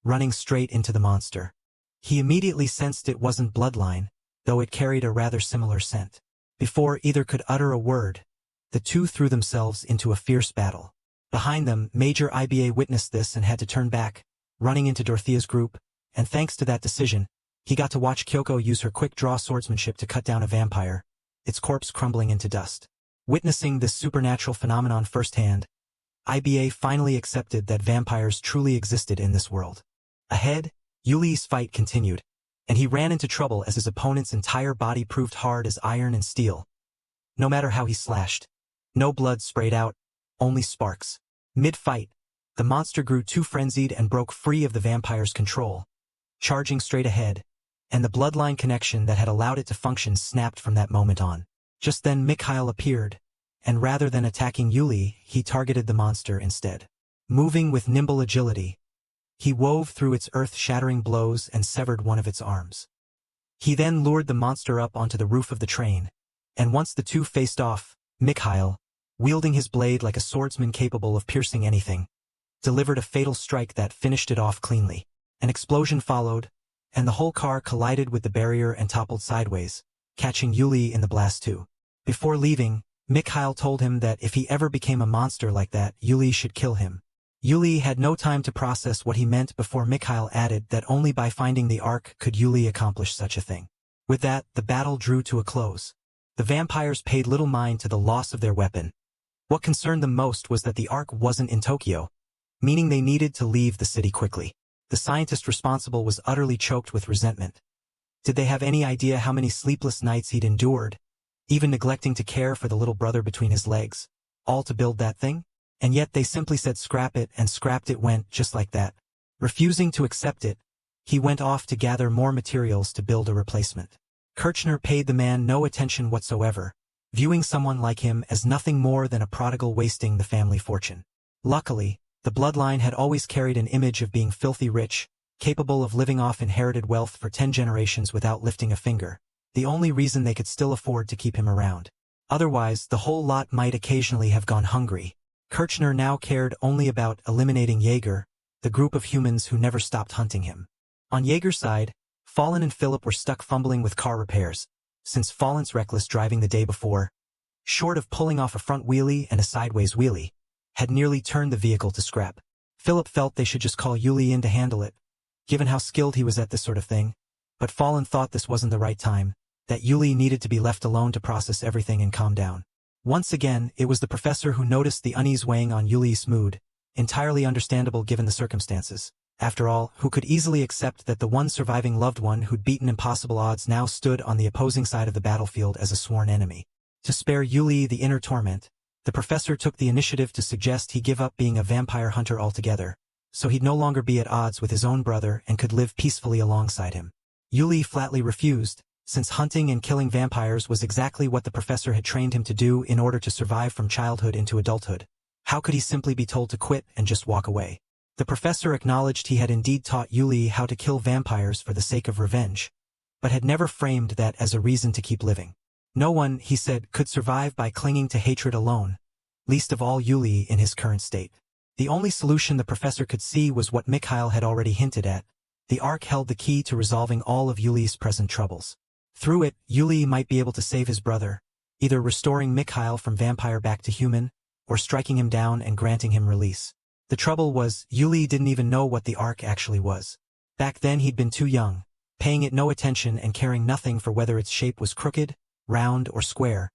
running straight into the monster. He immediately sensed it wasn't bloodline, though it carried a rather similar scent. Before either could utter a word, the two threw themselves into a fierce battle. Behind them, Major IBA witnessed this and had to turn back, running into Dorothea's group, and thanks to that decision, he got to watch Kyoko use her quick-draw swordsmanship to cut down a vampire, its corpse crumbling into dust. Witnessing this supernatural phenomenon firsthand, IBA finally accepted that vampires truly existed in this world. Ahead, Yulie's fight continued, and he ran into trouble as his opponent's entire body proved hard as iron and steel. No matter how he slashed, no blood sprayed out, only sparks. Mid-fight, the monster grew too frenzied and broke free of the vampire's control, charging straight ahead, and the bloodline connection that had allowed it to function snapped from that moment on. Just then Mikhail appeared, and rather than attacking Yulie, he targeted the monster instead. Moving with nimble agility, he wove through its earth-shattering blows and severed one of its arms. He then lured the monster up onto the roof of the train, and once the two faced off, Mikhail, wielding his blade like a swordsman capable of piercing anything, delivered a fatal strike that finished it off cleanly. An explosion followed, and the whole car collided with the barrier and toppled sideways, catching Yulie in the blast too. Before leaving, Mikhail told him that if he ever became a monster like that, Yulie should kill him. Yulie had no time to process what he meant before Mikhail added that only by finding the Ark could Yulie accomplish such a thing. With that, the battle drew to a close. The vampires paid little mind to the loss of their weapon. What concerned them most was that the Ark wasn't in Tokyo, meaning they needed to leave the city quickly. The scientist responsible was utterly choked with resentment. Did they have any idea how many sleepless nights he'd endured, even neglecting to care for the little brother between his legs, all to build that thing? And yet they simply said scrap it, and scrapped it went just like that. Refusing to accept it, he went off to gather more materials to build a replacement. Kirchner paid the man no attention whatsoever, viewing someone like him as nothing more than a prodigal wasting the family fortune. Luckily, the bloodline had always carried an image of being filthy rich, capable of living off inherited wealth for 10 generations without lifting a finger, the only reason they could still afford to keep him around. Otherwise, the whole lot might occasionally have gone hungry. Kirchner now cared only about eliminating Jaeger, the group of humans who never stopped hunting him. On Jaeger's side, Fallen and Philip were stuck fumbling with car repairs, since Fallen's reckless driving the day before, short of pulling off a front wheelie and a sideways wheelie, had nearly turned the vehicle to scrap. Philip felt they should just call Yulie in to handle it, given how skilled he was at this sort of thing, but Fallen thought this wasn't the right time, that Yulie needed to be left alone to process everything and calm down. Once again, it was the professor who noticed the unease weighing on Yulie's mood, entirely understandable given the circumstances. After all, who could easily accept that the one surviving loved one who'd beaten impossible odds now stood on the opposing side of the battlefield as a sworn enemy? To spare Yulie the inner torment, the professor took the initiative to suggest he give up being a vampire hunter altogether, so he'd no longer be at odds with his own brother and could live peacefully alongside him. Yulie flatly refused, since hunting and killing vampires was exactly what the professor had trained him to do in order to survive from childhood into adulthood. How could he simply be told to quit and just walk away? The professor acknowledged he had indeed taught Yulie how to kill vampires for the sake of revenge, but had never framed that as a reason to keep living. No one, he said, could survive by clinging to hatred alone, least of all Yulie in his current state. The only solution the professor could see was what Mikhail had already hinted at. The Ark held the key to resolving all of Yulie's present troubles. Through it, Yulie might be able to save his brother, either restoring Mikhail from vampire back to human, or striking him down and granting him release. The trouble was, Yulie didn't even know what the Ark actually was. Back then he'd been too young, paying it no attention and caring nothing for whether its shape was crooked, round or square,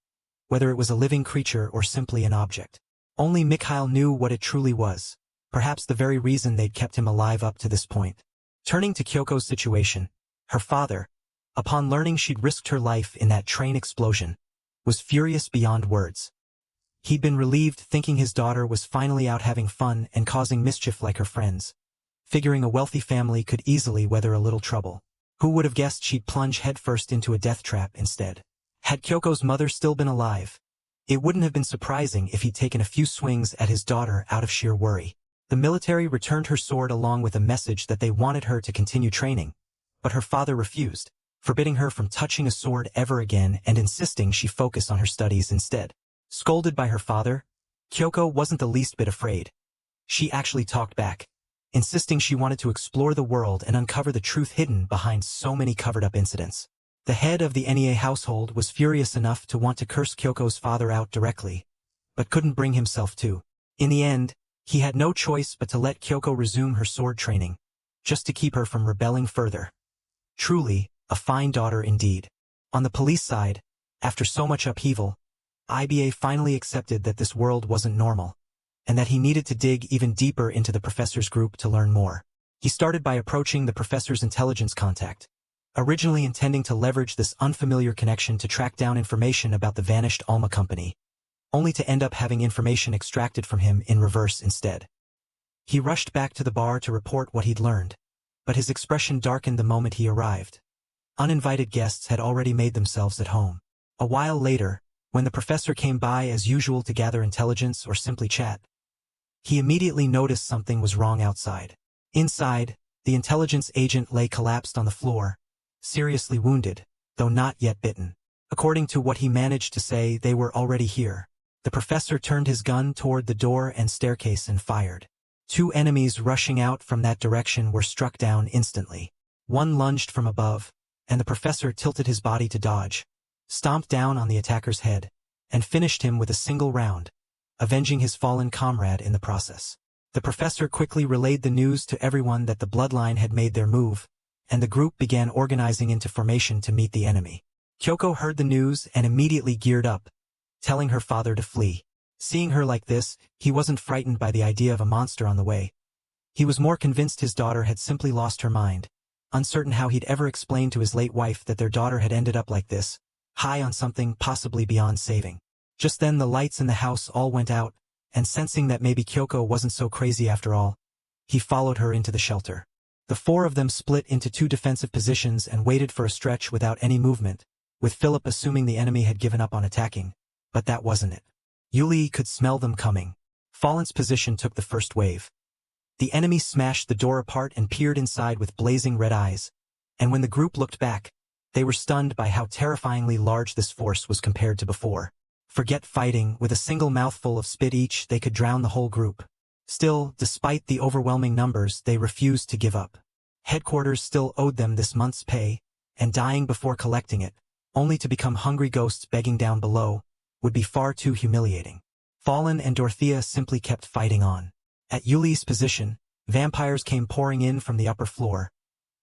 whether it was a living creature or simply an object. Only Mikhail knew what it truly was, perhaps the very reason they'd kept him alive up to this point. Turning to Kyoko's situation, her father, upon learning she'd risked her life in that train explosion, was furious beyond words. He'd been relieved thinking his daughter was finally out having fun and causing mischief like her friends, figuring a wealthy family could easily weather a little trouble. Who would have guessed she'd plunge headfirst into a death trap instead? Had Kyoko's mother still been alive, it wouldn't have been surprising if he'd taken a few swings at his daughter out of sheer worry. The military returned her sword along with a message that they wanted her to continue training, but her father refused, forbidding her from touching a sword ever again and insisting she focus on her studies instead. Scolded by her father, Kyoko wasn't the least bit afraid. She actually talked back, insisting she wanted to explore the world and uncover the truth hidden behind so many covered-up incidents. The head of the NEA household was furious enough to want to curse Kyoko's father out directly, but couldn't bring himself to. In the end, he had no choice but to let Kyoko resume her sword training, just to keep her from rebelling further. Truly, a fine daughter indeed. On the police side, after so much upheaval, IBA finally accepted that this world wasn't normal, and that he needed to dig even deeper into the professor's group to learn more. He started by approaching the professor's intelligence contact, originally intending to leverage this unfamiliar connection to track down information about the vanished Alma company, only to end up having information extracted from him in reverse instead. He rushed back to the bar to report what he'd learned, but his expression darkened the moment he arrived. Uninvited guests had already made themselves at home. A while later, When the professor came by as usual to gather intelligence or simply chat, he immediately noticed something was wrong outside. Inside, the intelligence agent lay collapsed on the floor, seriously wounded, though not yet bitten. According to what he managed to say, they were already here. The professor turned his gun toward the door and staircase and fired. 2 enemies rushing out from that direction were struck down instantly. One lunged from above, and the professor tilted his body to dodge, stomped down on the attacker's head, and finished him with a single round, avenging his fallen comrade in the process. The professor quickly relayed the news to everyone that the bloodline had made their move, and the group began organizing into formation to meet the enemy. Kyoko heard the news and immediately geared up, telling her father to flee. Seeing her like this, he wasn't frightened by the idea of a monster on the way. He was more convinced his daughter had simply lost her mind, uncertain how he'd ever explain to his late wife that their daughter had ended up like this, high on something possibly beyond saving. Just then the lights in the house all went out, and sensing that maybe Kyoko wasn't so crazy after all, he followed her into the shelter. The 4 of them split into 2 defensive positions and waited for a stretch without any movement, with Philip assuming the enemy had given up on attacking. But that wasn't it. Yulie could smell them coming. Fallen's position took the first wave. The enemy smashed the door apart and peered inside with blazing red eyes, and when the group looked back, they were stunned by how terrifyingly large this force was compared to before. Forget fighting, with a single mouthful of spit each they could drown the whole group. Still, despite the overwhelming numbers, they refused to give up. Headquarters still owed them this month's pay, and dying before collecting it, only to become hungry ghosts begging down below, would be far too humiliating. Fallen and Dorothea simply kept fighting on. At Yulie's position, vampires came pouring in from the upper floor,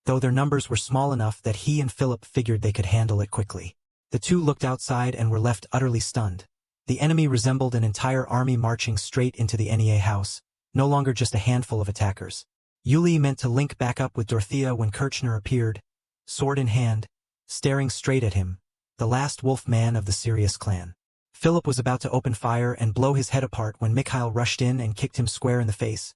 though their numbers were small enough that he and Philip figured they could handle it quickly. The 2 looked outside and were left utterly stunned. The enemy resembled an entire army marching straight into the NEA house, no longer just a handful of attackers. Yulie meant to link back up with Dorothea when Kirchner appeared, sword in hand, staring straight at him, the last wolf man of the Sirius clan. Philip was about to open fire and blow his head apart when Mikhail rushed in and kicked him square in the face,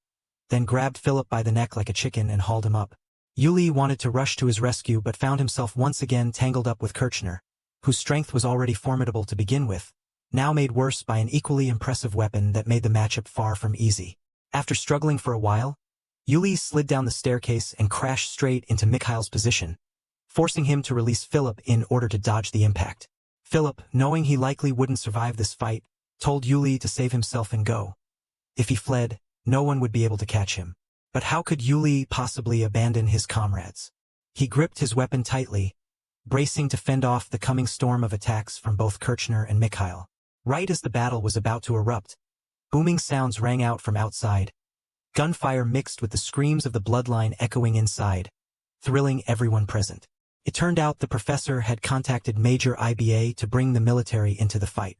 then grabbed Philip by the neck like a chicken and hauled him up. Yulie wanted to rush to his rescue but found himself once again tangled up with Kirchner, whose strength was already formidable to begin with, now made worse by an equally impressive weapon that made the matchup far from easy. After struggling for a while, Yulie slid down the staircase and crashed straight into Mikhail's position, forcing him to release Philip in order to dodge the impact. Philip, knowing he likely wouldn't survive this fight, told Yulie to save himself and go. If he fled, no one would be able to catch him. But how could Yulie possibly abandon his comrades? He gripped his weapon tightly, bracing to fend off the coming storm of attacks from both Kirchner and Mikhail. Right as the battle was about to erupt, booming sounds rang out from outside, gunfire mixed with the screams of the bloodline echoing inside, thrilling everyone present. It turned out the professor had contacted Major IBA to bring the military into the fight.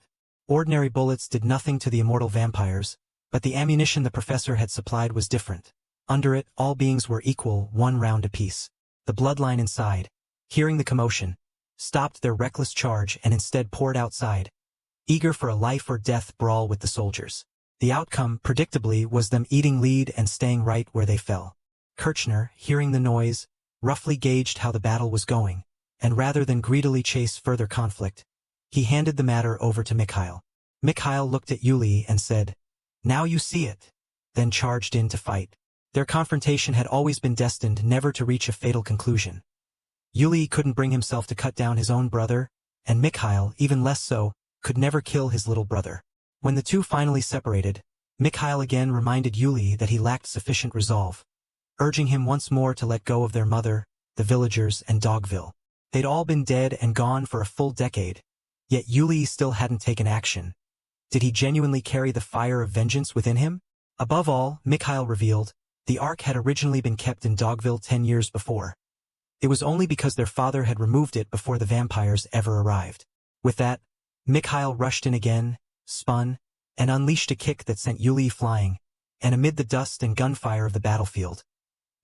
Ordinary bullets did nothing to the immortal vampires, but the ammunition the professor had supplied was different. Under it, all beings were equal, 1 round apiece. The bloodline inside, hearing the commotion, stopped their reckless charge and instead poured outside, eager for a life-or-death brawl with the soldiers. The outcome, predictably, was them eating lead and staying right where they fell. Kirchner, hearing the noise, roughly gauged how the battle was going, and rather than greedily chase further conflict, he handed the matter over to Mikhail. Mikhail looked at Yulie and said, "Now you see it," then charged in to fight. Their confrontation had always been destined never to reach a fatal conclusion. Yulie couldn't bring himself to cut down his own brother, and Mikhail, even less so, could never kill his little brother. When the 2 finally separated, Mikhail again reminded Yulie that he lacked sufficient resolve, urging him once more to let go of their mother, the villagers, and Dogville. They'd all been dead and gone for a full decade, yet Yulie still hadn't taken action. Did he genuinely carry the fire of vengeance within him? Above all, Mikhail revealed, the Ark had originally been kept in Dogville 10 years before. It was only because their father had removed it before the vampires ever arrived. With that, Mikhail rushed in again, spun, and unleashed a kick that sent Yulie flying, and amid the dust and gunfire of the battlefield,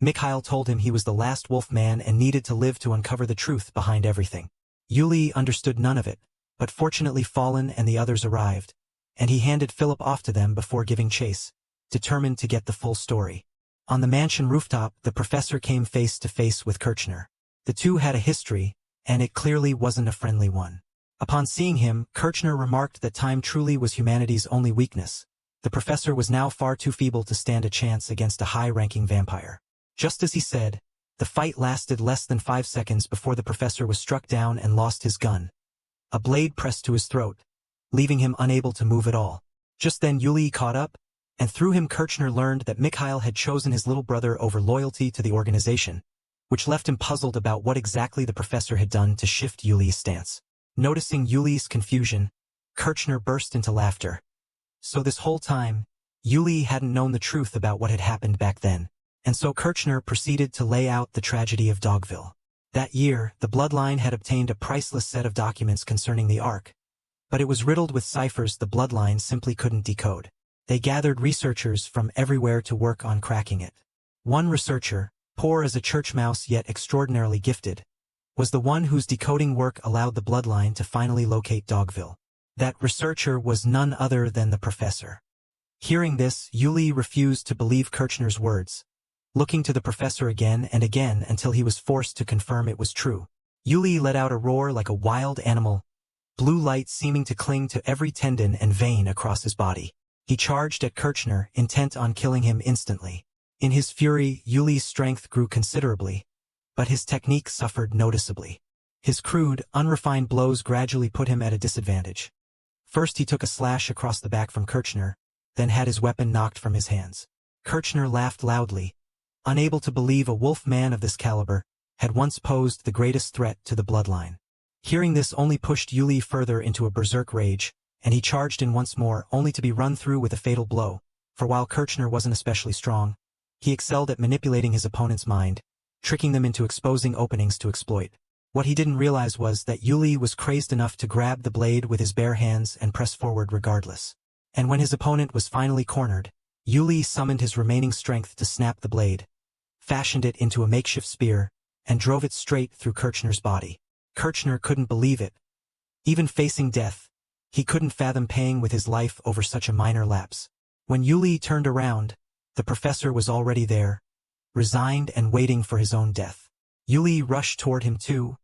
Mikhail told him he was the last wolf man and needed to live to uncover the truth behind everything. Yulie understood none of it, but fortunately Fallen and the others arrived, and he handed Philip off to them before giving chase, determined to get the full story. On the mansion rooftop, the professor came face to face with Kirchner. The 2 had a history, and it clearly wasn't a friendly one. Upon seeing him, Kirchner remarked that time truly was humanity's only weakness. The professor was now far too feeble to stand a chance against a high-ranking vampire. Just as he said, the fight lasted less than 5 seconds before the professor was struck down and lost his gun. A blade pressed to his throat, leaving him unable to move at all. Just then Yulie caught up, and through him Kirchner learned that Mikhail had chosen his little brother over loyalty to the organization, which left him puzzled about what exactly the professor had done to shift Yulie's stance. Noticing Yulie's confusion, Kirchner burst into laughter. So this whole time, Yulie hadn't known the truth about what had happened back then, and so Kirchner proceeded to lay out the tragedy of Dogville. That year, the bloodline had obtained a priceless set of documents concerning the Ark, but it was riddled with ciphers the bloodline simply couldn't decode. They gathered researchers from everywhere to work on cracking it. One researcher, poor as a church mouse yet extraordinarily gifted, was the one whose decoding work allowed the bloodline to finally locate Dogville. That researcher was none other than the professor. Hearing this, Yulie refused to believe Kirchner's words, looking to the professor again and again until he was forced to confirm it was true. Yulie let out a roar like a wild animal, blue light seeming to cling to every tendon and vein across his body. He charged at Kirchner, intent on killing him instantly. In his fury, Yulie's strength grew considerably, but his technique suffered noticeably. His crude, unrefined blows gradually put him at a disadvantage. First he took a slash across the back from Kirchner, then had his weapon knocked from his hands. Kirchner laughed loudly, unable to believe a wolf man of this caliber had once posed the greatest threat to the bloodline. Hearing this only pushed Yulie further into a berserk rage, and he charged in once more only to be run through with a fatal blow, for while Kirchner wasn't especially strong, he excelled at manipulating his opponent's mind, tricking them into exposing openings to exploit. What he didn't realize was that Yulie was crazed enough to grab the blade with his bare hands and press forward regardless. And when his opponent was finally cornered, Yulie summoned his remaining strength to snap the blade, fashioned it into a makeshift spear, and drove it straight through Kirchner's body. Kirchner couldn't believe it. Even facing death, he couldn't fathom paying with his life over such a minor lapse. When Yulie turned around, the professor was already there, resigned and waiting for his own death. Yulie rushed toward him too,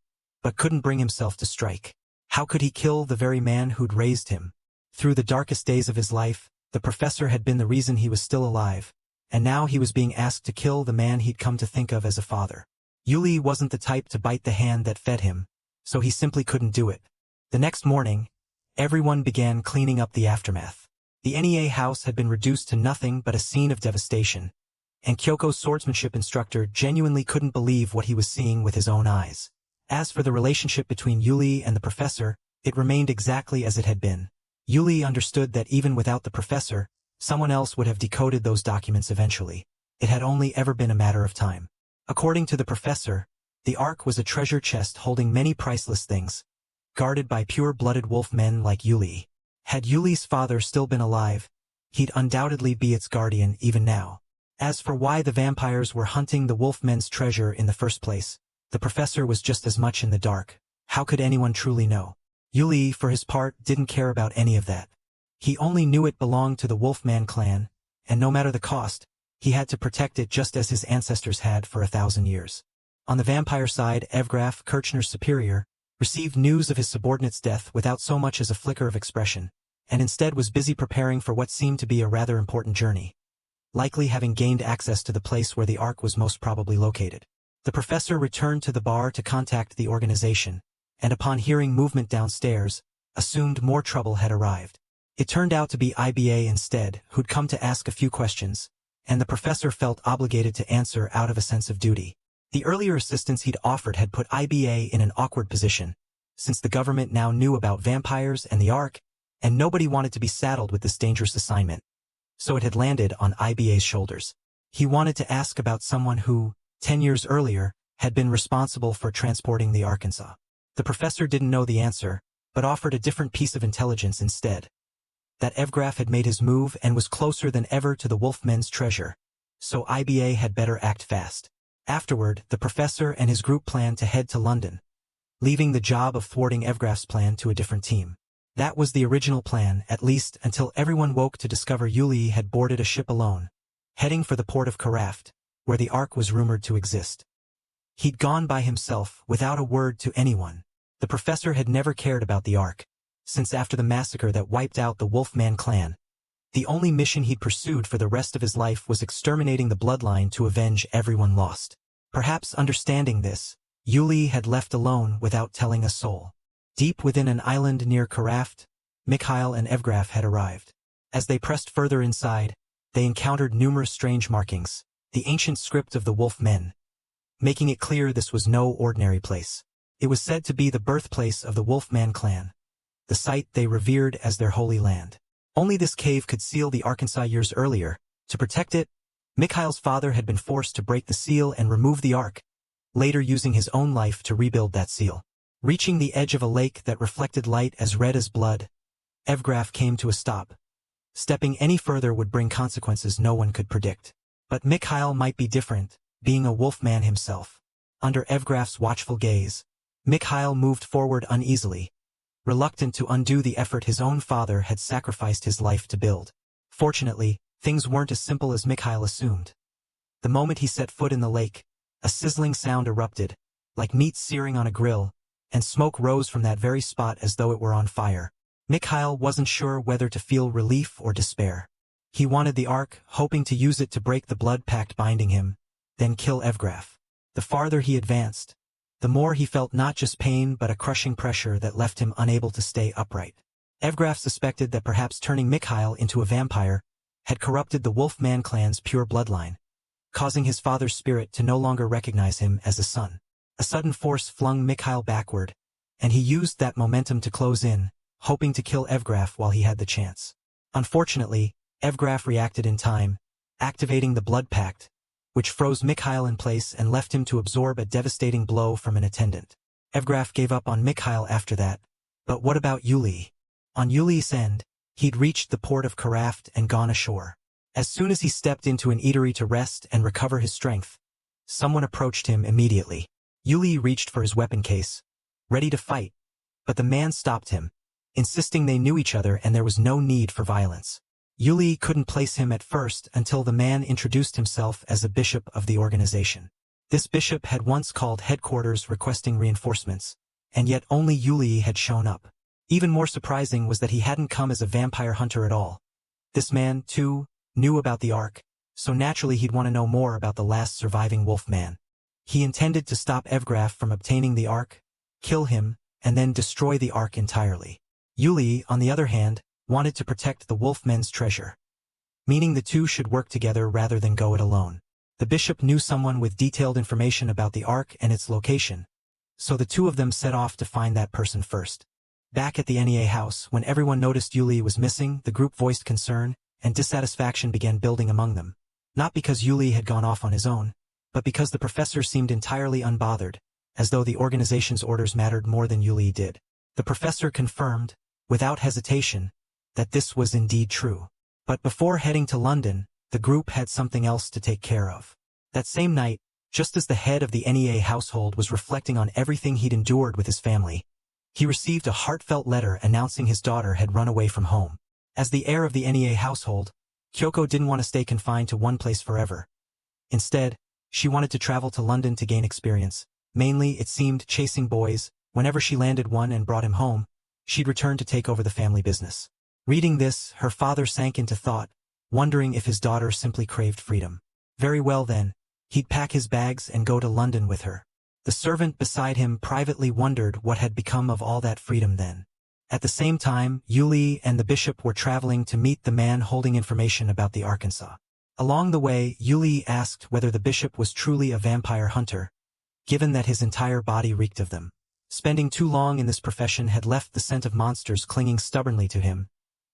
but couldn't bring himself to strike. How could he kill the very man who'd raised him? Through the darkest days of his life, the professor had been the reason he was still alive, and now he was being asked to kill the man he'd come to think of as a father. Yulie wasn't the type to bite the hand that fed him, so he simply couldn't do it. The next morning, everyone began cleaning up the aftermath. The NEA house had been reduced to nothing but a scene of devastation, and Kyoko's swordsmanship instructor genuinely couldn't believe what he was seeing with his own eyes. As for the relationship between Yulie and the professor, it remained exactly as it had been. Yulie understood that even without the professor, someone else would have decoded those documents eventually. It had only ever been a matter of time. According to the professor, the Ark was a treasure chest holding many priceless things, guarded by pure-blooded wolf men like Yulie. Had Yulie's father still been alive, he'd undoubtedly be its guardian even now. As for why the vampires were hunting the wolfmen's treasure in the first place, the professor was just as much in the dark. How could anyone truly know? Yulie, for his part, didn't care about any of that. He only knew it belonged to the Wolfman clan, and no matter the cost, he had to protect it just as his ancestors had for 1,000 years. On the vampire side, Evgraf, Kirchner's superior, received news of his subordinate's death without so much as a flicker of expression, and instead was busy preparing for what seemed to be a rather important journey, likely having gained access to the place where the Ark was most probably located. The professor returned to the bar to contact the organization, and upon hearing movement downstairs, assumed more trouble had arrived. It turned out to be IBA instead, who'd come to ask a few questions, and the professor felt obligated to answer out of a sense of duty. The earlier assistance he'd offered had put IBA in an awkward position, since the government now knew about vampires and the Ark, and nobody wanted to be saddled with this dangerous assignment. So it had landed on IBA's shoulders. He wanted to ask about someone who, 10 years earlier, had been responsible for transporting the Arkansas. The professor didn't know the answer, but offered a different piece of intelligence instead. That Evgraf had made his move and was closer than ever to the Wolfmen's treasure, so IBA had better act fast. Afterward, the professor and his group planned to head to London, leaving the job of thwarting Evgraf's plan to a different team. That was the original plan, at least until everyone woke to discover Yulie had boarded a ship alone, heading for the port of Karaft, where the Ark was rumored to exist. He'd gone by himself, without a word to anyone. The professor had never cared about the Ark, since after the massacre that wiped out the Wolfman clan. The only mission he'd pursued for the rest of his life was exterminating the bloodline to avenge everyone lost. Perhaps understanding this, Yulie had left alone without telling a soul. Deep within an island near Confront, Mikhail and Evgraf had arrived. As they pressed further inside, they encountered numerous strange markings, the ancient script of the Wolfmen, making it clear this was no ordinary place. It was said to be the birthplace of the Wolfman clan, the site they revered as their holy land. Only this cave could seal the Arkansas years earlier. To protect it, Mikhail's father had been forced to break the seal and remove the Ark, later using his own life to rebuild that seal. Reaching the edge of a lake that reflected light as red as blood, Evgraf came to a stop. Stepping any further would bring consequences no one could predict. But Mikhail might be different, being a wolfman himself. Under Evgraf's watchful gaze, Mikhail moved forward uneasily, reluctant to undo the effort his own father had sacrificed his life to build. Fortunately, things weren't as simple as Mikhail assumed. The moment he set foot in the lake, a sizzling sound erupted, like meat searing on a grill, and smoke rose from that very spot as though it were on fire. Mikhail wasn't sure whether to feel relief or despair. He wanted the Ark, hoping to use it to break the blood pact binding him, then kill Evgraf. The farther he advanced, the more he felt not just pain but a crushing pressure that left him unable to stay upright. Evgraf suspected that perhaps turning Mikhail into a vampire had corrupted the Wolfman clan's pure bloodline, causing his father's spirit to no longer recognize him as a son. A sudden force flung Mikhail backward, and he used that momentum to close in, hoping to kill Evgraf while he had the chance. Unfortunately, Evgraf reacted in time, activating the blood pact, which froze Mikhail in place and left him to absorb a devastating blow from an attendant. Evgraf gave up on Mikhail after that. But what about Yulie? On Yulie's end, he'd reached the port of Confront and gone ashore. As soon as he stepped into an eatery to rest and recover his strength, someone approached him immediately. Yulie reached for his weapon case, ready to fight, but the man stopped him, insisting they knew each other and there was no need for violence. Yulie couldn't place him at first until the man introduced himself as a bishop of the organization. This bishop had once called headquarters requesting reinforcements, and yet only Yulie had shown up. Even more surprising was that he hadn't come as a vampire hunter at all. This man, too, knew about the Ark, so naturally he'd want to know more about the last surviving Wolfman. He intended to stop Evgraf from obtaining the Ark, kill him, and then destroy the Ark entirely. Yulie, on the other hand, wanted to protect the Wolfmen's treasure, meaning the two should work together rather than go it alone. The bishop knew someone with detailed information about the Ark and its location, so the two of them set off to find that person first. Back at the NEA house, when everyone noticed Yulie was missing, the group voiced concern, and dissatisfaction began building among them. Not because Yulie had gone off on his own, but because the professor seemed entirely unbothered, as though the organization's orders mattered more than Yulie did. The professor confirmed, without hesitation, that this was indeed true. But before heading to London, the group had something else to take care of. That same night, just as the head of the NEA household was reflecting on everything he'd endured with his family, he received a heartfelt letter announcing his daughter had run away from home. As the heir of the NEA household, Kyoko didn't want to stay confined to one place forever. Instead, she wanted to travel to London to gain experience. Mainly, it seemed, chasing boys. Whenever she landed one and brought him home, she'd return to take over the family business. Reading this, her father sank into thought, wondering if his daughter simply craved freedom. Very well then, he'd pack his bags and go to London with her. The servant beside him privately wondered what had become of all that freedom then. At the same time, Yulie and the bishop were traveling to meet the man holding information about the Arkansas. Along the way, Yulie asked whether the bishop was truly a vampire hunter, given that his entire body reeked of them. Spending too long in this profession had left the scent of monsters clinging stubbornly to him,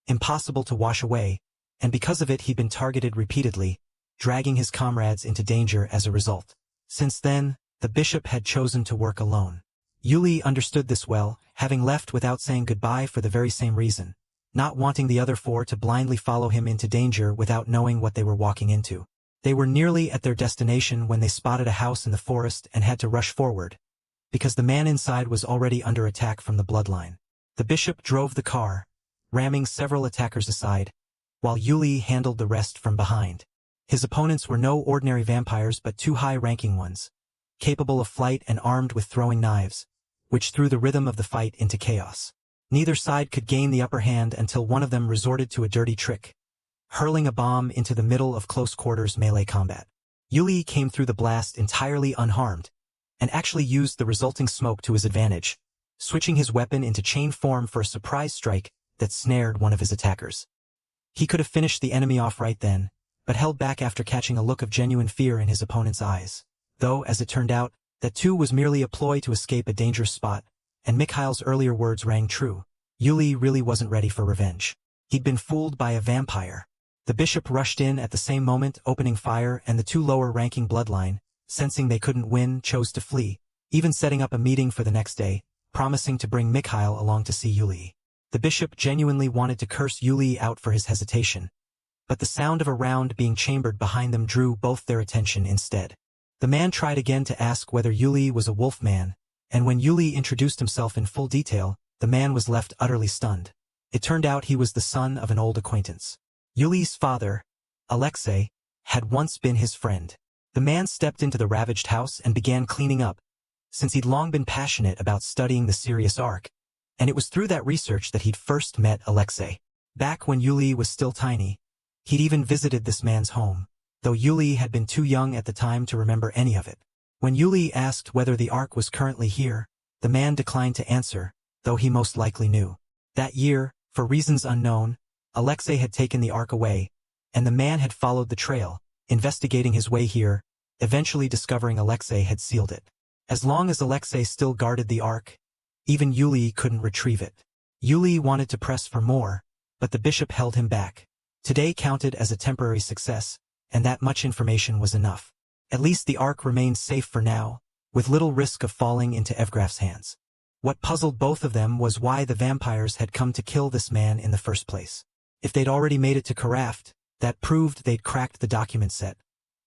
impossible to wash away, and because of it he'd been targeted repeatedly, dragging his comrades into danger as a result. Since then, the bishop had chosen to work alone. Yulie understood this well, having left without saying goodbye for the very same reason, not wanting the other four to blindly follow him into danger without knowing what they were walking into. They were nearly at their destination when they spotted a house in the forest and had to rush forward, because the man inside was already under attack from the bloodline. The bishop drove the car, ramming several attackers aside, while Yulie handled the rest from behind. His opponents were no ordinary vampires but two high-ranking ones, capable of flight and armed with throwing knives. which threw the rhythm of the fight into chaos. Neither side could gain the upper hand until one of them resorted to a dirty trick, hurling a bomb into the middle of close-quarters melee combat. Yulie came through the blast entirely unharmed, and actually used the resulting smoke to his advantage, switching his weapon into chain form for a surprise strike that snared one of his attackers. He could have finished the enemy off right then, but held back after catching a look of genuine fear in his opponent's eyes, though, as it turned out, that too was merely a ploy to escape a dangerous spot, and Mikhail's earlier words rang true. Yulie really wasn't ready for revenge. He'd been fooled by a vampire. The bishop rushed in at the same moment, opening fire, and the two lower-ranking bloodline, sensing they couldn't win, chose to flee, even setting up a meeting for the next day, promising to bring Mikhail along to see Yulie. The bishop genuinely wanted to curse Yulie out for his hesitation, but the sound of a round being chambered behind them drew both their attention instead. The man tried again to ask whether Yulie was a wolf man, and when Yulie introduced himself in full detail, the man was left utterly stunned. It turned out he was the son of an old acquaintance. Yulie's father, Alexei, had once been his friend. The man stepped into the ravaged house and began cleaning up, since he'd long been passionate about studying the Sirius arc, and it was through that research that he'd first met Alexei. Back when Yulie was still tiny, he'd even visited this man's home, though Yulie had been too young at the time to remember any of it. When Yulie asked whether the ark was currently here, the man declined to answer, though he most likely knew. That year, for reasons unknown, Alexei had taken the ark away, and the man had followed the trail, investigating his way here, eventually discovering Alexei had sealed it. As long as Alexei still guarded the ark, even Yulie couldn't retrieve it. Yulie wanted to press for more, but the bishop held him back. Today counted as a temporary success, and that much information was enough. At least the ark remained safe for now, with little risk of falling into Evgraf's hands. What puzzled both of them was why the vampires had come to kill this man in the first place. If they'd already made it to Karaft, that proved they'd cracked the document set,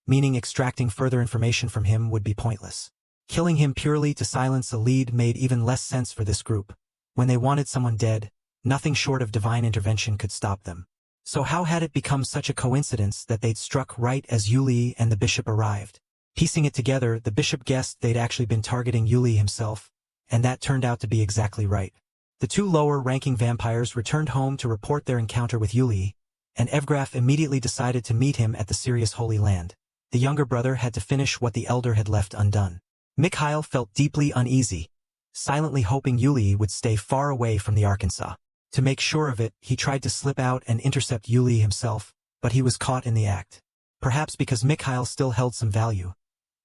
meaning extracting further information from him would be pointless. Killing him purely to silence a lead made even less sense for this group. When they wanted someone dead, nothing short of divine intervention could stop them. So how had it become such a coincidence that they'd struck right as Yulie and the bishop arrived? Piecing it together, the bishop guessed they'd actually been targeting Yulie himself, and that turned out to be exactly right. The two lower-ranking vampires returned home to report their encounter with Yulie, and Evgraf immediately decided to meet him at the Sirius Holy Land. The younger brother had to finish what the elder had left undone. Mikhail felt deeply uneasy, silently hoping Yulie would stay far away from the Arkansas. To make sure of it, he tried to slip out and intercept Yulie himself, but he was caught in the act. Perhaps because Mikhail still held some value,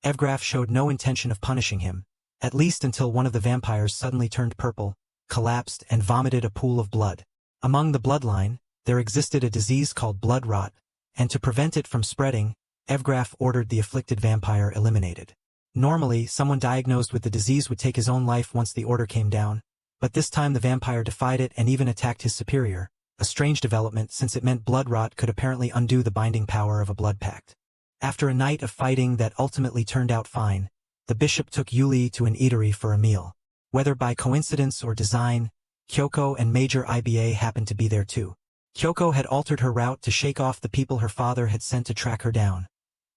Evgraf showed no intention of punishing him, at least until one of the vampires suddenly turned purple, collapsed, and vomited a pool of blood. Among the bloodline, there existed a disease called blood rot, and to prevent it from spreading, Evgraf ordered the afflicted vampire eliminated. Normally, someone diagnosed with the disease would take his own life once the order came down, but this time the vampire defied it and even attacked his superior, a strange development since it meant blood rot could apparently undo the binding power of a blood pact. After a night of fighting that ultimately turned out fine, the bishop took Yulie to an eatery for a meal. Whether by coincidence or design, Kyoko and Major Iba happened to be there too. Kyoko had altered her route to shake off the people her father had sent to track her down,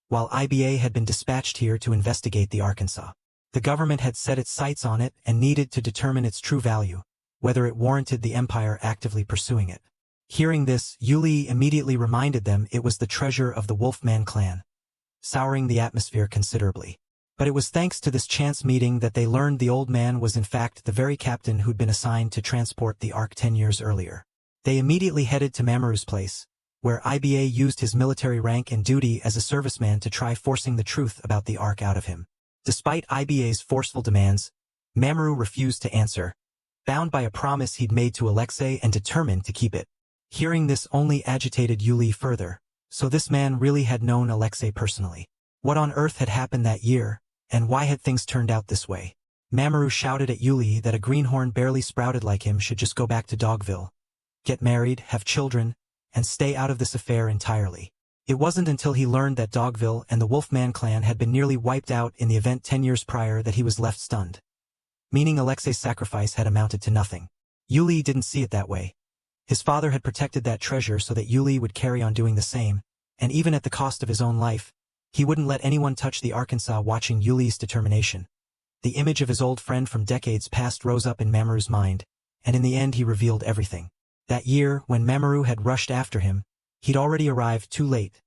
while Iba had been dispatched here to investigate the Arkansas. The government had set its sights on it and needed to determine its true value, whether it warranted the empire actively pursuing it. Hearing this, Yulie immediately reminded them it was the treasure of the Wolfman clan, souring the atmosphere considerably. But it was thanks to this chance meeting that they learned the old man was in fact the very captain who'd been assigned to transport the Ark 10 years earlier. They immediately headed to Mamoru's place, where Iba used his military rank and duty as a serviceman to try forcing the truth about the Ark out of him. Despite Iba's forceful demands, Mamoru refused to answer, bound by a promise he'd made to Alexei and determined to keep it. Hearing this only agitated Yulie further, so this man really had known Alexei personally. What on earth had happened that year, and why had things turned out this way? Mamoru shouted at Yulie that a greenhorn barely sprouted like him should just go back to Dogville, get married, have children, and stay out of this affair entirely. It wasn't until he learned that Dogville and the Wolfman clan had been nearly wiped out in the event 10 years prior that he was left stunned, meaning Alexei's sacrifice had amounted to nothing. Yulie didn't see it that way. His father had protected that treasure so that Yulie would carry on doing the same, and even at the cost of his own life, he wouldn't let anyone touch the Arkansas. Watching Yulie's determination, The image of his old friend from decades past rose up in Mamoru's mind, and in the end he revealed everything. That year, when Mamoru had rushed after him, he'd already arrived too late.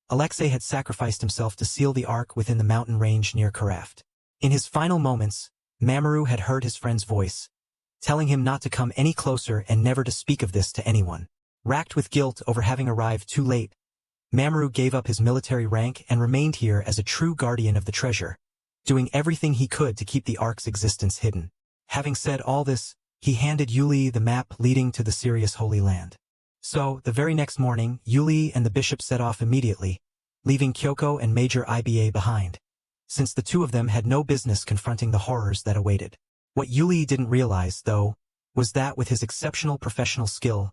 Alexei had sacrificed himself to seal the ark within the mountain range near Karaft. In his final moments, Mamoru had heard his friend's voice, telling him not to come any closer and never to speak of this to anyone. Racked with guilt over having arrived too late, Mamoru gave up his military rank and remained here as a true guardian of the treasure, doing everything he could to keep the ark's existence hidden. Having said all this, he handed Yulie the map leading to the Sirius Holy Land. So, the very next morning, Yulie and the bishop set off immediately, leaving Kyoko and Major Iba behind, since the two of them had no business confronting the horrors that awaited. What Yulie didn't realize, though, was that with his exceptional professional skill,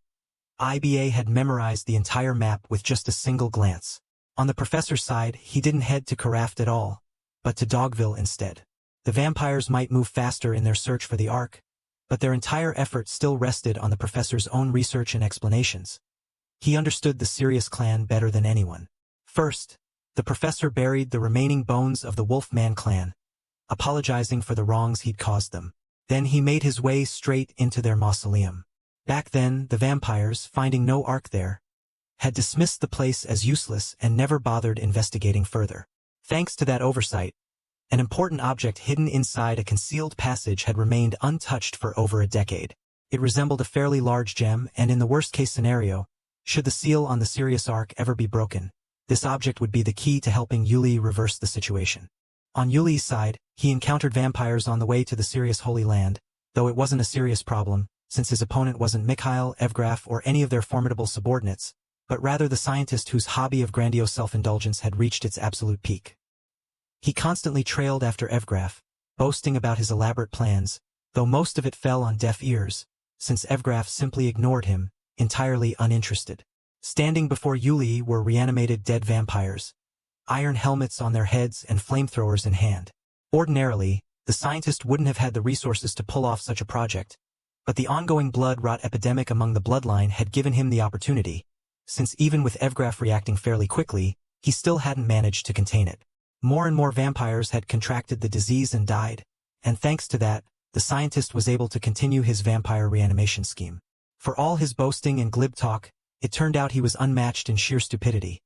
Iba had memorized the entire map with just a single glance. On the professor's side, he didn't head to Karaft at all, but to Dogville instead. The vampires might move faster in their search for the Ark, but their entire effort still rested on the professor's own research and explanations. He understood the Sirius clan better than anyone. First, the professor buried the remaining bones of the Wolfman clan, apologizing for the wrongs he'd caused them. Then he made his way straight into their mausoleum. Back then, the vampires, finding no Ark there, had dismissed the place as useless and never bothered investigating further. Thanks to that oversight, an important object hidden inside a concealed passage had remained untouched for over a decade. It resembled a fairly large gem, and in the worst-case scenario, should the seal on the Sirius Ark ever be broken, this object would be the key to helping Yulie reverse the situation. On Yulie's side, he encountered vampires on the way to the Sirius Holy Land, though it wasn't a serious problem, since his opponent wasn't Mikhail, Evgraf, or any of their formidable subordinates, but rather the scientist whose hobby of grandiose self-indulgence had reached its absolute peak. He constantly trailed after Evgraf, boasting about his elaborate plans, though most of it fell on deaf ears, since Evgraf simply ignored him, entirely uninterested. Standing before Yulie were reanimated dead vampires, iron helmets on their heads and flamethrowers in hand. Ordinarily, the scientist wouldn't have had the resources to pull off such a project, but the ongoing blood-rot epidemic among the bloodline had given him the opportunity, since even with Evgraf reacting fairly quickly, he still hadn't managed to contain it. More and more vampires had contracted the disease and died, and thanks to that, the scientist was able to continue his vampire reanimation scheme. For all his boasting and glib talk, it turned out he was unmatched in sheer stupidity.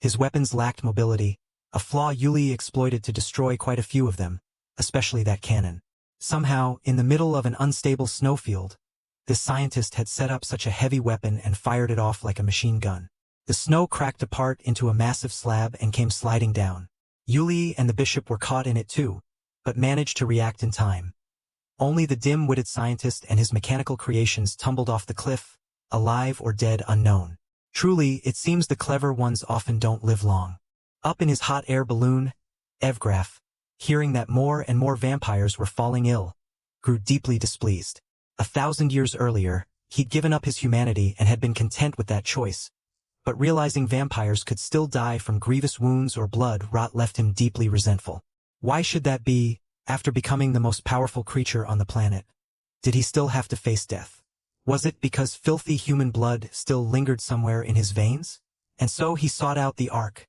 His weapons lacked mobility, a flaw Yulie exploited to destroy quite a few of them, especially that cannon. Somehow, in the middle of an unstable snowfield, this scientist had set up such a heavy weapon and fired it off like a machine gun. The snow cracked apart into a massive slab and came sliding down. Yulie and the bishop were caught in it too, but managed to react in time. Only the dim-witted scientist and his mechanical creations tumbled off the cliff, alive or dead unknown. Truly, it seems the clever ones often don't live long. Up in his hot air balloon, Evgraf, hearing that more and more vampires were falling ill, grew deeply displeased. 1,000 years earlier, he'd given up his humanity and had been content with that choice. But realizing vampires could still die from grievous wounds or blood rot left him deeply resentful. Why should that be, after becoming the most powerful creature on the planet? Did he still have to face death? Was it because filthy human blood still lingered somewhere in his veins? And so he sought out the Ark,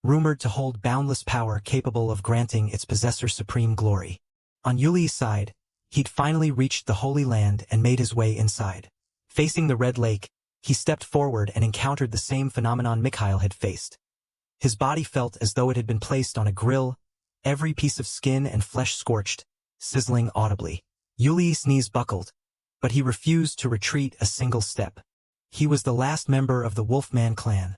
rumored to hold boundless power capable of granting its possessor supreme glory. On Yulie's side, he'd finally reached the Holy Land and made his way inside. Facing the Red Lake, he stepped forward and encountered the same phenomenon Mikhail had faced. His body felt as though it had been placed on a grill, every piece of skin and flesh scorched, sizzling audibly. Yulie's knees buckled, but he refused to retreat a single step. He was the last member of the Wolfman clan,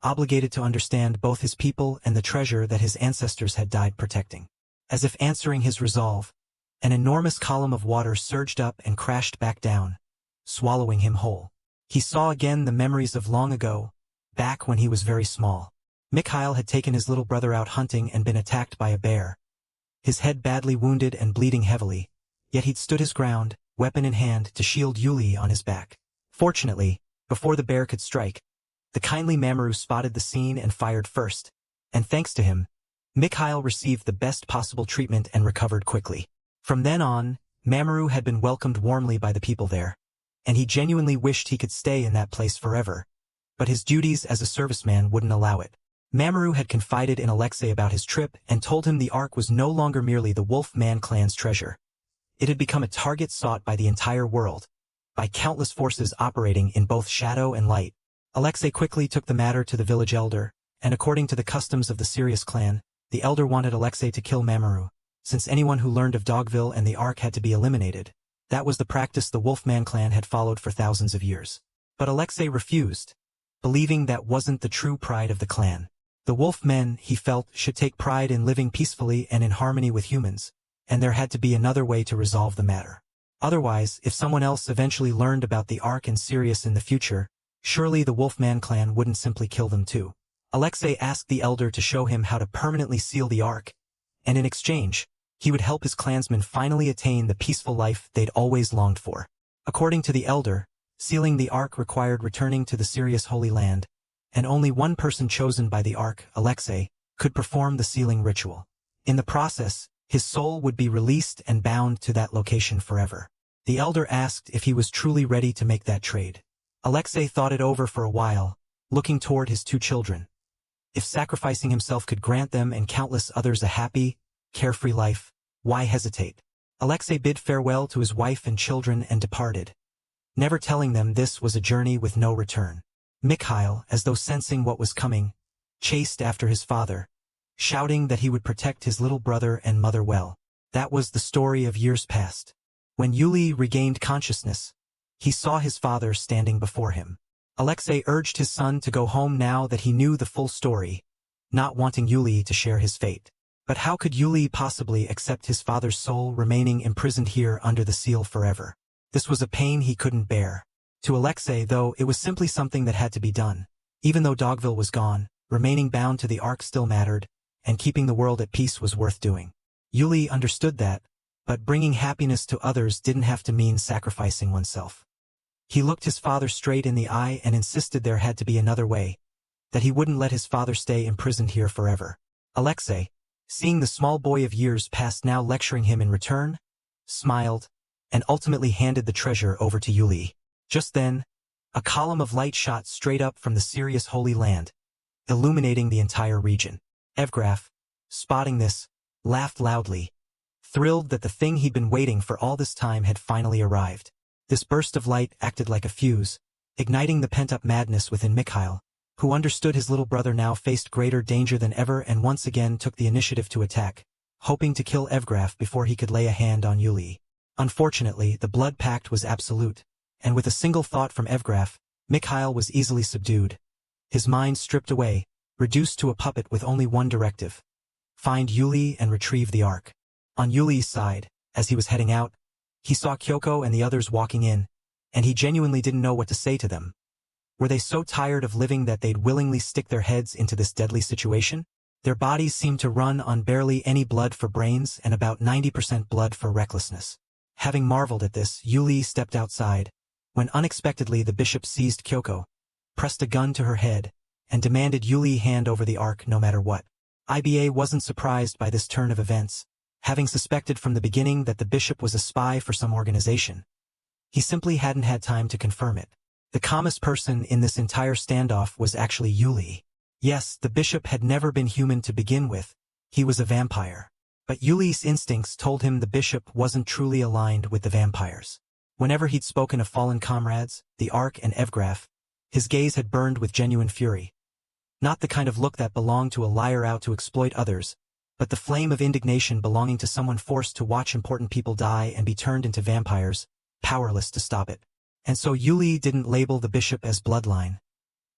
obligated to understand both his people and the treasure that his ancestors had died protecting. As if answering his resolve, an enormous column of water surged up and crashed back down, swallowing him whole. He saw again the memories of long ago, back when he was very small. Mikhail had taken his little brother out hunting and been attacked by a bear, his head badly wounded and bleeding heavily, yet he'd stood his ground, weapon in hand, to shield Yulie on his back. Fortunately, before the bear could strike, the kindly Mamoru spotted the scene and fired first, and thanks to him, Mikhail received the best possible treatment and recovered quickly. From then on, Mamoru had been welcomed warmly by the people there, and he genuinely wished he could stay in that place forever, but his duties as a serviceman wouldn't allow it. Mamoru had confided in Alexei about his trip and told him the Ark was no longer merely the Wolf-Man clan's treasure. It had become a target sought by the entire world, by countless forces operating in both shadow and light. Alexei quickly took the matter to the village elder, and according to the customs of the Sirius clan, the elder wanted Alexei to kill Mamoru, since anyone who learned of Dogville and the Ark had to be eliminated. That was the practice the Wolfman clan had followed for thousands of years. But Alexei refused, believing that wasn't the true pride of the clan. The Wolfmen, he felt, should take pride in living peacefully and in harmony with humans, and there had to be another way to resolve the matter. Otherwise, if someone else eventually learned about the Ark and Sirius in the future, surely the Wolfman clan wouldn't simply kill them too. Alexei asked the elder to show him how to permanently seal the Ark, and in exchange, he would help his clansmen finally attain the peaceful life they'd always longed for. According to the elder, sealing the Ark required returning to the Sirius Holy Land, and only one person chosen by the Ark, Alexei, could perform the sealing ritual. In the process, his soul would be released and bound to that location forever. The elder asked if he was truly ready to make that trade. Alexei thought it over for a while, looking toward his two children. If sacrificing himself could grant them and countless others a happy, carefree life, why hesitate? Alexei bid farewell to his wife and children and departed, never telling them this was a journey with no return. Mikhail, as though sensing what was coming, chased after his father, shouting that he would protect his little brother and mother well. That was the story of years past. When Yulie regained consciousness, he saw his father standing before him. Alexei urged his son to go home now that he knew the full story, not wanting Yulie to share his fate. But how could Yulie possibly accept his father's soul remaining imprisoned here under the seal forever? This was a pain he couldn't bear. To Alexei, though, it was simply something that had to be done. Even though Dogville was gone, remaining bound to the Ark still mattered, and keeping the world at peace was worth doing. Yulie understood that, but bringing happiness to others didn't have to mean sacrificing oneself. He looked his father straight in the eye and insisted there had to be another way, that he wouldn't let his father stay imprisoned here forever. Alexei, seeing the small boy of years past now lecturing him in return, smiled, and ultimately handed the treasure over to Yulie. Just then, a column of light shot straight up from the Sirius Holy Land, illuminating the entire region. Evgraf, spotting this, laughed loudly, thrilled that the thing he'd been waiting for all this time had finally arrived. This burst of light acted like a fuse, igniting the pent-up madness within Mikhail, who understood his little brother now faced greater danger than ever and once again took the initiative to attack, hoping to kill Evgraf before he could lay a hand on Yulie. Unfortunately, the blood pact was absolute, and with a single thought from Evgraf, Mikhail was easily subdued, his mind stripped away, reduced to a puppet with only one directive: find Yulie and retrieve the Ark. On Yulie's side, as he was heading out, he saw Kyoko and the others walking in, and he genuinely didn't know what to say to them. Were they so tired of living that they'd willingly stick their heads into this deadly situation? Their bodies seemed to run on barely any blood for brains and about 90% blood for recklessness. Having marveled at this, Yulie stepped outside, when unexpectedly the bishop seized Kyoko, pressed a gun to her head, and demanded Yulie hand over the Ark no matter what. Iba wasn't surprised by this turn of events, having suspected from the beginning that the bishop was a spy for some organization. He simply hadn't had time to confirm it. The calmest person in this entire standoff was actually Yulie. Yes, the bishop had never been human to begin with, he was a vampire. But Yulie's instincts told him the bishop wasn't truly aligned with the vampires. Whenever he'd spoken of fallen comrades, the Ark and Evgraf, his gaze had burned with genuine fury. Not the kind of look that belonged to a liar out to exploit others, but the flame of indignation belonging to someone forced to watch important people die and be turned into vampires, powerless to stop it. And so Yulie didn't label the bishop as bloodline.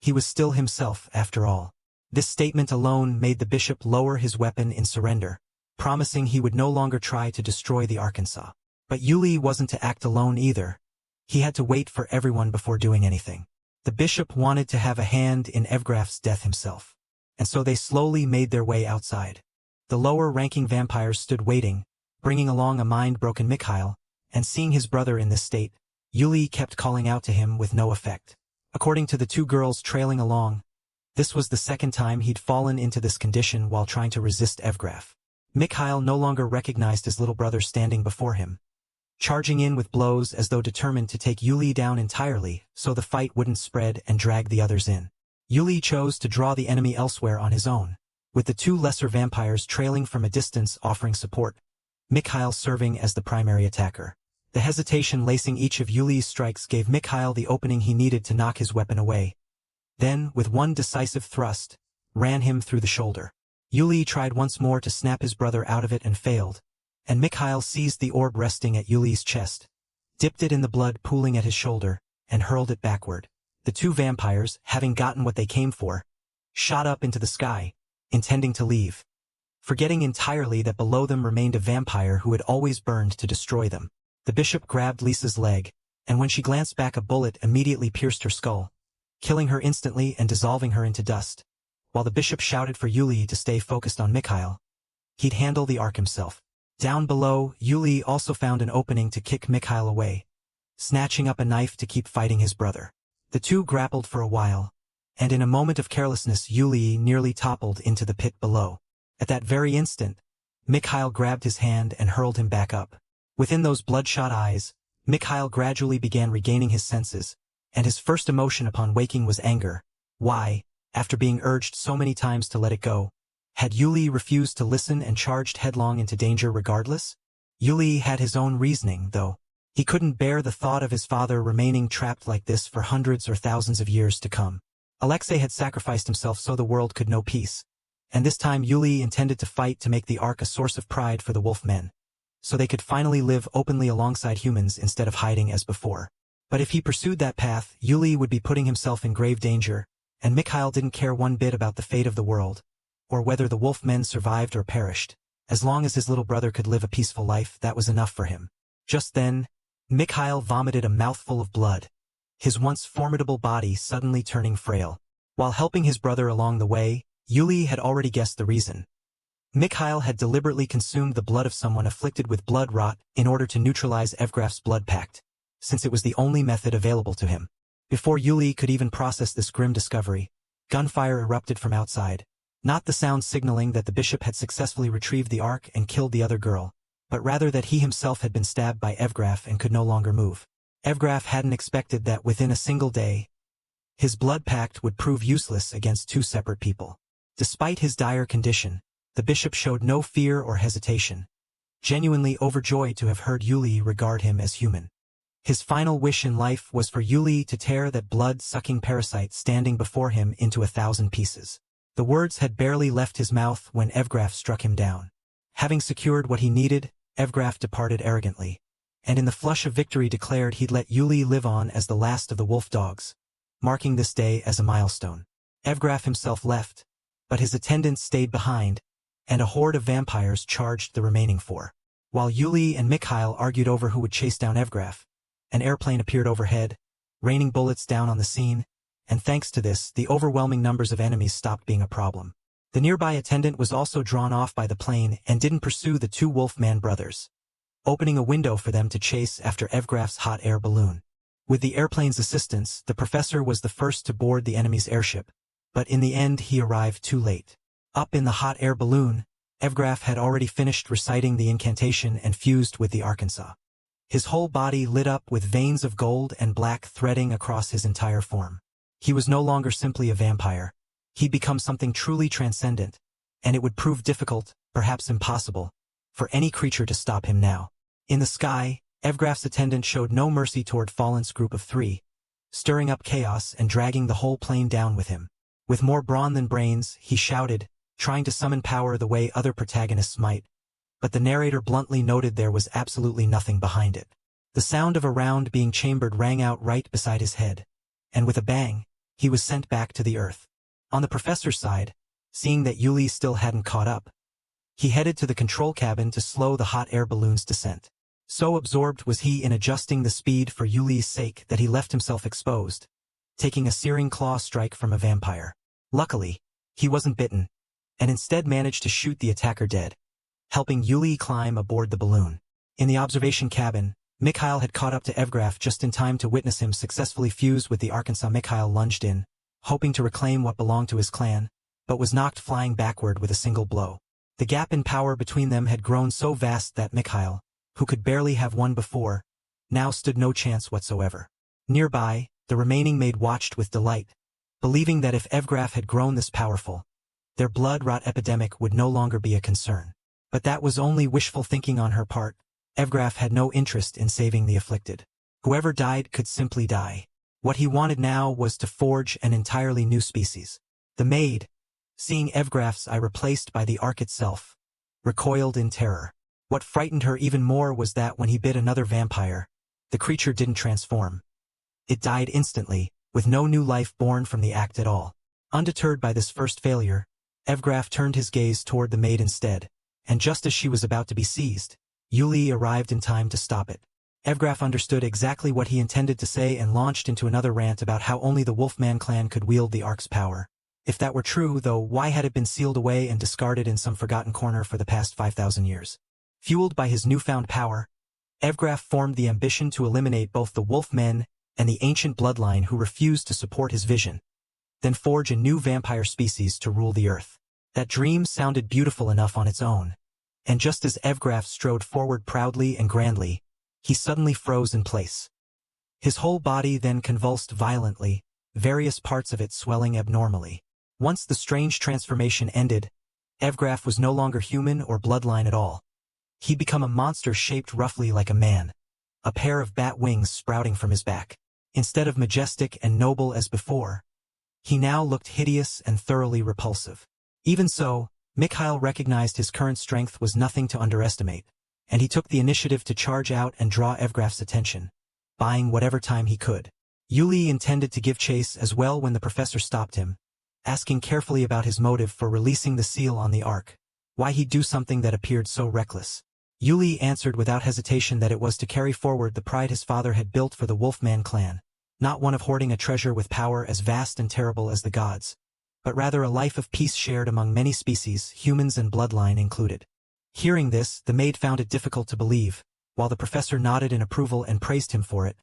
He was still himself, after all. This statement alone made the bishop lower his weapon in surrender, promising he would no longer try to destroy the Arkansas. But Yulie wasn't to act alone either. He had to wait for everyone before doing anything. The bishop wanted to have a hand in Evgraf's death himself, and so they slowly made their way outside. The lower-ranking vampires stood waiting, bringing along a mind-broken Mikhail, and seeing his brother in this state, Yulie kept calling out to him with no effect. According to the two girls trailing along, this was the second time he'd fallen into this condition while trying to resist Evgraf. Mikhail no longer recognized his little brother standing before him, charging in with blows as though determined to take Yulie down entirely so the fight wouldn't spread and drag the others in. Yulie chose to draw the enemy elsewhere on his own, with the two lesser vampires trailing from a distance offering support, Mikhail serving as the primary attacker. The hesitation lacing each of Yulie's strikes gave Mikhail the opening he needed to knock his weapon away. Then, with one decisive thrust, ran him through the shoulder. Yulie tried once more to snap his brother out of it and failed, and Mikhail seized the orb resting at Yulie's chest, dipped it in the blood pooling at his shoulder, and hurled it backward. The two vampires, having gotten what they came for, shot up into the sky, intending to leave, forgetting entirely that below them remained a vampire who had always burned to destroy them. The bishop grabbed Lisa's leg, and when she glanced back a bullet immediately pierced her skull, killing her instantly and dissolving her into dust. While the bishop shouted for Yulie to stay focused on Mikhail, he'd handle the arc himself. Down below, Yulie also found an opening to kick Mikhail away, snatching up a knife to keep fighting his brother. The two grappled for a while, and in a moment of carelessness Yulie nearly toppled into the pit below. At that very instant, Mikhail grabbed his hand and hurled him back up. Within those bloodshot eyes, Mikhail gradually began regaining his senses, and his first emotion upon waking was anger. Why, after being urged so many times to let it go, had Yulie refused to listen and charged headlong into danger regardless? Yulie had his own reasoning, though. He couldn't bear the thought of his father remaining trapped like this for hundreds or thousands of years to come. Alexei had sacrificed himself so the world could know peace, and this time Yulie intended to fight to make the Ark a source of pride for the wolf men, so they could finally live openly alongside humans instead of hiding as before. But if he pursued that path, Yulie would be putting himself in grave danger, and Mikhail didn't care one bit about the fate of the world, or whether the wolf men survived or perished. As long as his little brother could live a peaceful life, that was enough for him. Just then, Mikhail vomited a mouthful of blood, his once formidable body suddenly turning frail. While helping his brother along the way, Yulie had already guessed the reason. Mikhail had deliberately consumed the blood of someone afflicted with blood rot in order to neutralize Evgraf's blood pact, since it was the only method available to him. Before Yulie could even process this grim discovery, gunfire erupted from outside, not the sound signaling that the bishop had successfully retrieved the Ark and killed the other girl, but rather that he himself had been stabbed by Evgraf and could no longer move. Evgraf hadn't expected that within a single day, his blood pact would prove useless against two separate people. Despite his dire condition, the bishop showed no fear or hesitation, genuinely overjoyed to have heard Yulie regard him as human. His final wish in life was for Yulie to tear that blood-sucking parasite standing before him into 1,000 pieces. The words had barely left his mouth when Evgraf struck him down. Having secured what he needed, Evgraf departed arrogantly, and in the flush of victory declared he'd let Yulie live on as the last of the wolf dogs, marking this day as a milestone. Evgraf himself left, but his attendants stayed behind, and a horde of vampires charged the remaining four. While Yulie and Mikhail argued over who would chase down Evgraf, an airplane appeared overhead, raining bullets down on the scene, and thanks to this, the overwhelming numbers of enemies stopped being a problem. The nearby attendant was also drawn off by the plane and didn't pursue the two Wolfman brothers, opening a window for them to chase after Evgraf's hot air balloon. With the airplane's assistance, the professor was the first to board the enemy's airship, but in the end he arrived too late. Up in the hot air balloon, Evgraf had already finished reciting the incantation and fused with the Arkansas. His whole body lit up with veins of gold and black threading across his entire form. He was no longer simply a vampire. He'd become something truly transcendent, and it would prove difficult, perhaps impossible, for any creature to stop him now. In the sky, Evgraf's attendant showed no mercy toward Fallen's group of three, stirring up chaos and dragging the whole plane down with him. With more brawn than brains, he shouted, trying to summon power the way other protagonists might, but the narrator bluntly noted there was absolutely nothing behind it. The sound of a round being chambered rang out right beside his head, and with a bang, he was sent back to the earth. On the professor's side, seeing that Yulie still hadn't caught up, he headed to the control cabin to slow the hot air balloon's descent. So absorbed was he in adjusting the speed for Yulie's sake that he left himself exposed, taking a searing claw strike from a vampire. Luckily, he wasn't bitten, and instead managed to shoot the attacker dead, helping Yulie climb aboard the balloon. In the observation cabin, Mikhail had caught up to Evgraf just in time to witness him successfully fuse with the Arkansas. Mikhail lunged in, hoping to reclaim what belonged to his clan, but was knocked flying backward with a single blow. The gap in power between them had grown so vast that Mikhail, who could barely have won before, now stood no chance whatsoever. Nearby, the remaining maid watched with delight, believing that if Evgraf had grown this powerful, their blood rot epidemic would no longer be a concern. But that was only wishful thinking on her part. Evgraf had no interest in saving the afflicted. Whoever died could simply die. What he wanted now was to forge an entirely new species. The maid, seeing Evgraf's eye replaced by the ark itself, recoiled in terror. What frightened her even more was that when he bit another vampire, the creature didn't transform. It died instantly, with no new life born from the act at all. Undeterred by this first failure, Evgraf turned his gaze toward the maid instead, and just as she was about to be seized, Yulie arrived in time to stop it. Evgraf understood exactly what he intended to say and launched into another rant about how only the Wolfman clan could wield the Ark's power. If that were true, though, why had it been sealed away and discarded in some forgotten corner for the past 5,000 years? Fueled by his newfound power, Evgraf formed the ambition to eliminate both the Wolfmen and the ancient bloodline who refused to support his vision, then forge a new vampire species to rule the earth. That dream sounded beautiful enough on its own, and just as Evgraf strode forward proudly and grandly, he suddenly froze in place. His whole body then convulsed violently, various parts of it swelling abnormally. Once the strange transformation ended, Evgraf was no longer human or bloodline at all. He'd become a monster shaped roughly like a man, a pair of bat wings sprouting from his back. Instead of majestic and noble as before, he now looked hideous and thoroughly repulsive. Even so, Mikhail recognized his current strength was nothing to underestimate, and he took the initiative to charge out and draw Evgraf's attention, buying whatever time he could. Yulie intended to give chase as well when the professor stopped him, asking carefully about his motive for releasing the seal on the Ark, why he'd do something that appeared so reckless. Yulie answered without hesitation that it was to carry forward the pride his father had built for the Wolfman clan, not one of hoarding a treasure with power as vast and terrible as the gods, but rather a life of peace shared among many species, humans and bloodline included. Hearing this, the maid found it difficult to believe, while the professor nodded in approval and praised him for it,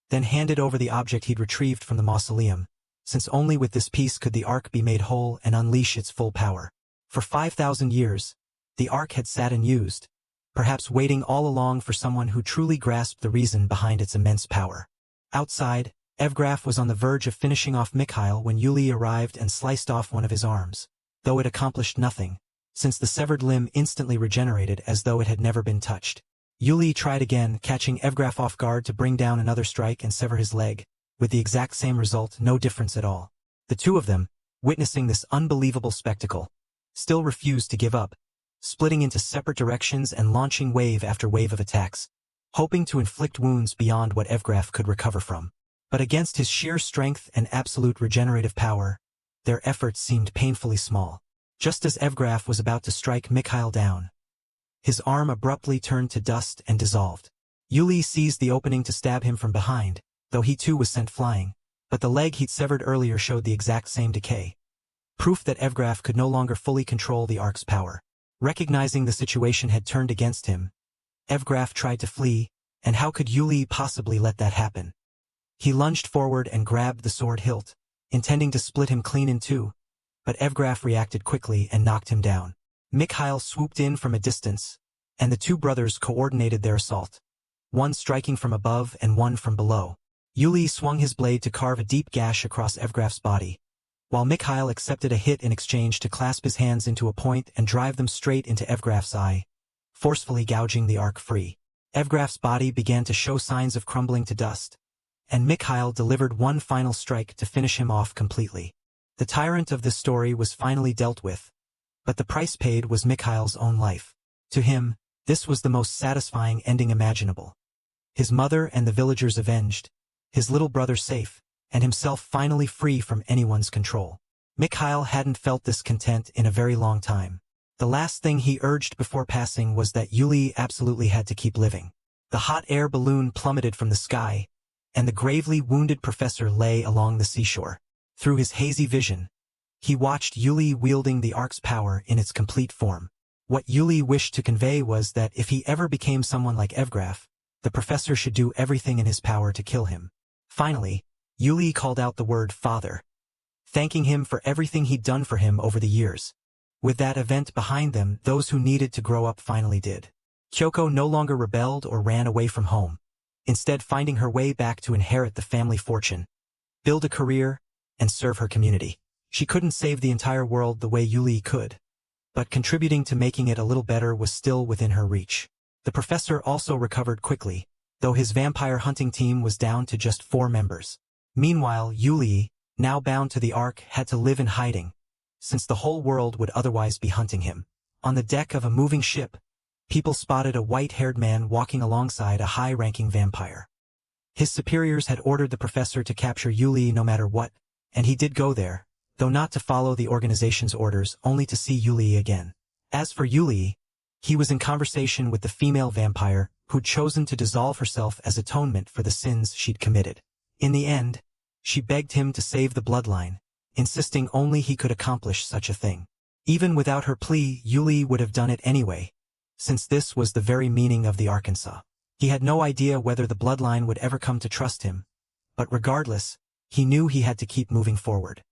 then handed over the object he'd retrieved from the mausoleum, since only with this piece could the Ark be made whole and unleash its full power. For 5,000 years, the Ark had sat unused, perhaps waiting all along for someone who truly grasped the reason behind its immense power. Outside, Evgraf was on the verge of finishing off Mikhail when Yulie arrived and sliced off one of his arms, though it accomplished nothing, since the severed limb instantly regenerated as though it had never been touched. Yulie tried again, catching Evgraf off guard to bring down another strike and sever his leg, with the exact same result, no difference at all. The two of them, witnessing this unbelievable spectacle, still refused to give up, splitting into separate directions and launching wave after wave of attacks, hoping to inflict wounds beyond what Evgraf could recover from. But against his sheer strength and absolute regenerative power, their efforts seemed painfully small. Just as Evgraf was about to strike Mikhail down, his arm abruptly turned to dust and dissolved. Yulie seized the opening to stab him from behind, though he too was sent flying, but the leg he'd severed earlier showed the exact same decay. Proof that Evgraf could no longer fully control the Ark's power. Recognizing the situation had turned against him, Evgraf tried to flee, and how could Yulie possibly let that happen? He lunged forward and grabbed the sword hilt, intending to split him clean in two, but Evgraf reacted quickly and knocked him down. Mikhail swooped in from a distance, and the two brothers coordinated their assault, one striking from above and one from below. Yulie swung his blade to carve a deep gash across Evgraf's body, while Mikhail accepted a hit in exchange to clasp his hands into a point and drive them straight into Evgraf's eye, forcefully gouging the Ark free. Evgraf's body began to show signs of crumbling to dust, and Mikhail delivered one final strike to finish him off completely. The tyrant of this story was finally dealt with, but the price paid was Mikhail's own life. To him, this was the most satisfying ending imaginable. His mother and the villagers avenged, his little brother safe, and himself finally free from anyone's control. Mikhail hadn't felt this content in a very long time. The last thing he urged before passing was that Yulie absolutely had to keep living. The hot air balloon plummeted from the sky, and the gravely wounded professor lay along the seashore. Through his hazy vision, he watched Yulie wielding the Ark's power in its complete form. What Yulie wished to convey was that if he ever became someone like Evgraf, the professor should do everything in his power to kill him. Finally, Yulie called out the word father, thanking him for everything he'd done for him over the years. With that event behind them, those who needed to grow up finally did. Kyoko no longer rebelled or ran away from home, instead finding her way back to inherit the family fortune, build a career, and serve her community. She couldn't save the entire world the way Yulie could, but contributing to making it a little better was still within her reach. The professor also recovered quickly, though his vampire hunting team was down to just 4 members. Meanwhile, Yulie, now bound to the Ark, had to live in hiding, since the whole world would otherwise be hunting him. On the deck of a moving ship, people spotted a white-haired man walking alongside a high-ranking vampire. His superiors had ordered the professor to capture Yulie no matter what, and he did go there, though not to follow the organization's orders, only to see Yulie again. As for Yulie, he was in conversation with the female vampire, who'd chosen to dissolve herself as atonement for the sins she'd committed. In the end, she begged him to save the bloodline, insisting only he could accomplish such a thing. Even without her plea, Yulie would have done it anyway, since this was the very meaning of the Arkansas. He had no idea whether the bloodline would ever come to trust him, but regardless, he knew he had to keep moving forward.